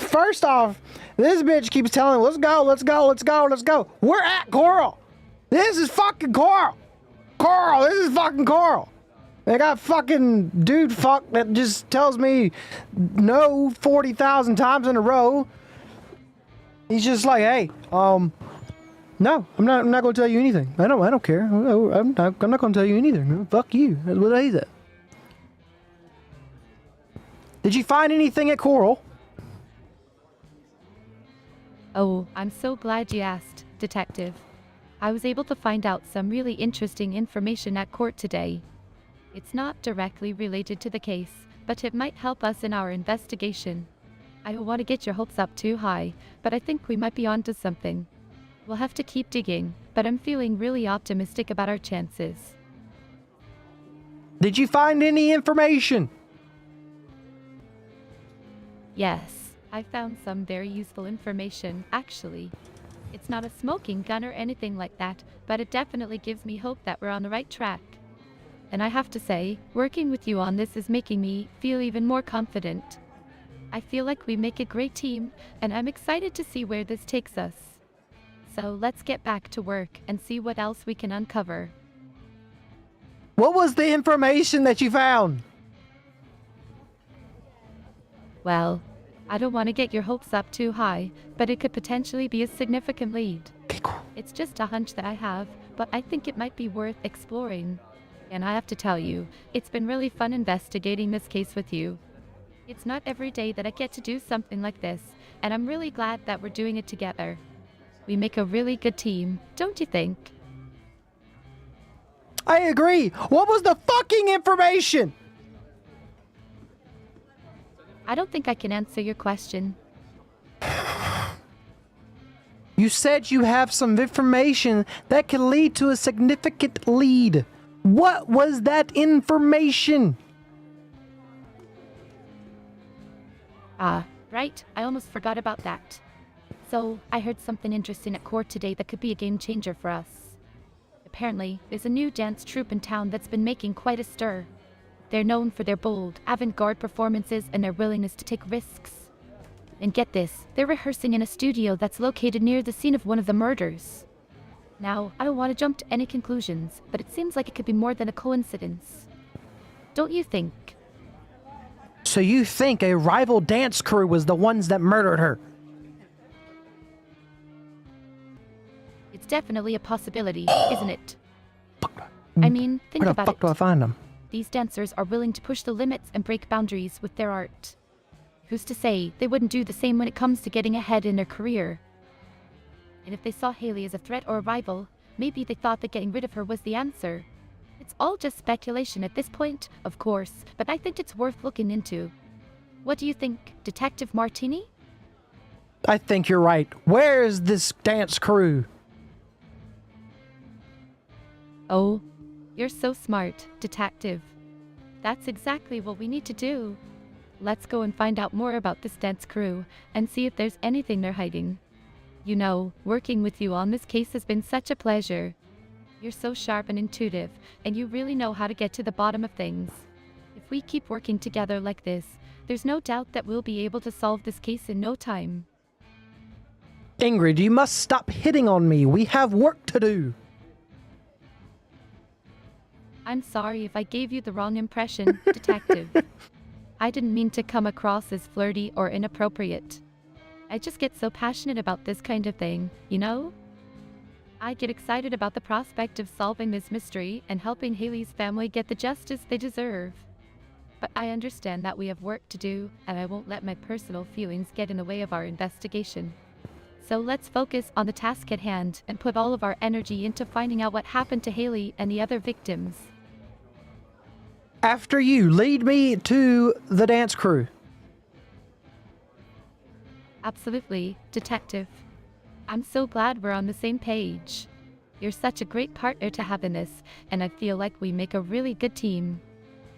First off, this bitch keeps telling me, let's go, let's go, let's go, let's go. We're at Coral. This is fucking Coral. Coral, this is fucking Coral. They got fucking dude fuck that just tells me no 40,000 times in a row. He's just like, hey, no, I'm not going to tell you anything. I don't care. I'm not going to tell you anything. Fuck you. That's what I said. Did you find anything at Coral? Oh, I'm so glad you asked, Detective. I was able to find out some really interesting information at court today. It's not directly related to the case, but it might help us in our investigation. I don't want to get your hopes up too high, but I think we might be onto something. We'll have to keep digging, but I'm feeling really optimistic about our chances. Did you find any information? Yes, I found some very useful information, actually. It's not a smoking gun or anything like that, but it definitely gives me hope that we're on the right track. And I have to say, working with you on this is making me feel even more confident. I feel like we make a great team, and I'm excited to see where this takes us. So let's get back to work and see what else we can uncover. What was the information that you found? Well, I don't want to get your hopes up too high, but it could potentially be a significant lead. It's just a hunch that I have, but I think it might be worth exploring. And I have to tell you, it's been really fun investigating this case with you. It's not every day that I get to do something like this, and I'm really glad that we're doing it together. We make a really good team, don't you think? I agree. What was the fucking information? I don't think I can answer your question. You said you have some information that can lead to a significant lead. What was that information? Right, I almost forgot about that. So, I heard something interesting at court today that could be a game changer for us. Apparently, there's a new dance troupe in town that's been making quite a stir. They're known for their bold, avant-garde performances and their willingness to take risks. And get this, they're rehearsing in a studio that's located near the scene of one of the murders. Now, I don't want to jump to any conclusions, but it seems like it could be more than a coincidence. Don't you think? So you think a rival dance crew was the ones that murdered her? It's definitely a possibility, isn't it? I mean, think Where the about fuck it. do I find them? These dancers are willing to push the limits and break boundaries with their art. Who's to say they wouldn't do the same when it comes to getting ahead in their career? And if they saw Haley as a threat or a rival, maybe they thought that getting rid of her was the answer. It's all just speculation at this point, of course, but I think it's worth looking into. What do you think, Detective Martini? I think you're right. Where is this dance crew? Oh, you're so smart, Detective. That's exactly what we need to do. Let's go and find out more about this dance crew and see if there's anything they're hiding. You know, working with you on this case has been such a pleasure. You're so sharp and intuitive, and you really know how to get to the bottom of things. If we keep working together like this, there's no doubt that we'll be able to solve this case in no time. Ingrid, you must stop hitting on me. We have work to do. I'm sorry if I gave you the wrong impression, Detective. I didn't mean to come across as flirty or inappropriate. I just get so passionate about this kind of thing, you know? I get excited about the prospect of solving this mystery and helping Haley's family get the justice they deserve. But I understand that we have work to do, and I won't let my personal feelings get in the way of our investigation. So let's focus on the task at hand and put all of our energy into finding out what happened to Haley and the other victims. After you, lead me to the dance crew. Absolutely, Detective. I'm so glad we're on the same page. You're such a great partner to have in this, and I feel like we make a really good team.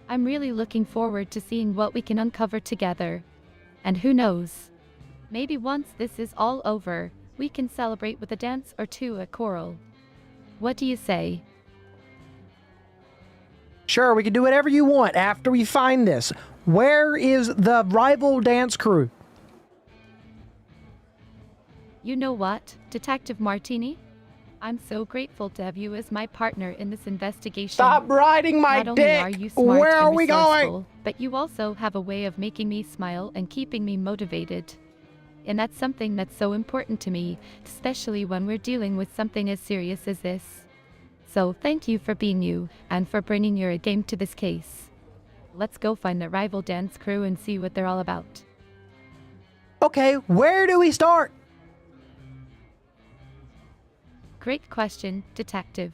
I'm really looking forward to seeing what we can uncover together. And who knows? Maybe once this is all over, we can celebrate with a dance or two at Coral. What do you say? Sure, we can do whatever you want after we find this. Where is the rival dance crew? You know what, Detective Martini? I'm so grateful to have you as my partner in this investigation. Stop riding my Not only dick! are you smart Where are and we resourceful, going? but you also have a way of making me smile and keeping me motivated. And that's something that's so important to me, especially when we're dealing with something as serious as this. So thank you for being you, and for bringing your A game to this case. Let's go find the rival dance crew and see what they're all about. Okay, where do we start? Great question, Detective.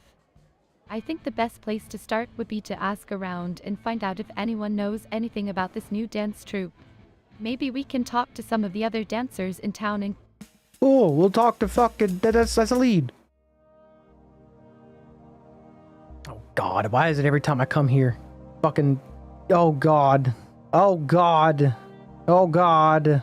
I think the best place to start would be to ask around and find out if anyone knows anything about this new dance troupe. Maybe we can talk to some of the other dancers in town and... Oh, we'll talk to fucking... That's a lead. Oh God, why is it every time I come here? Fucking... Oh God. Oh God. Oh God.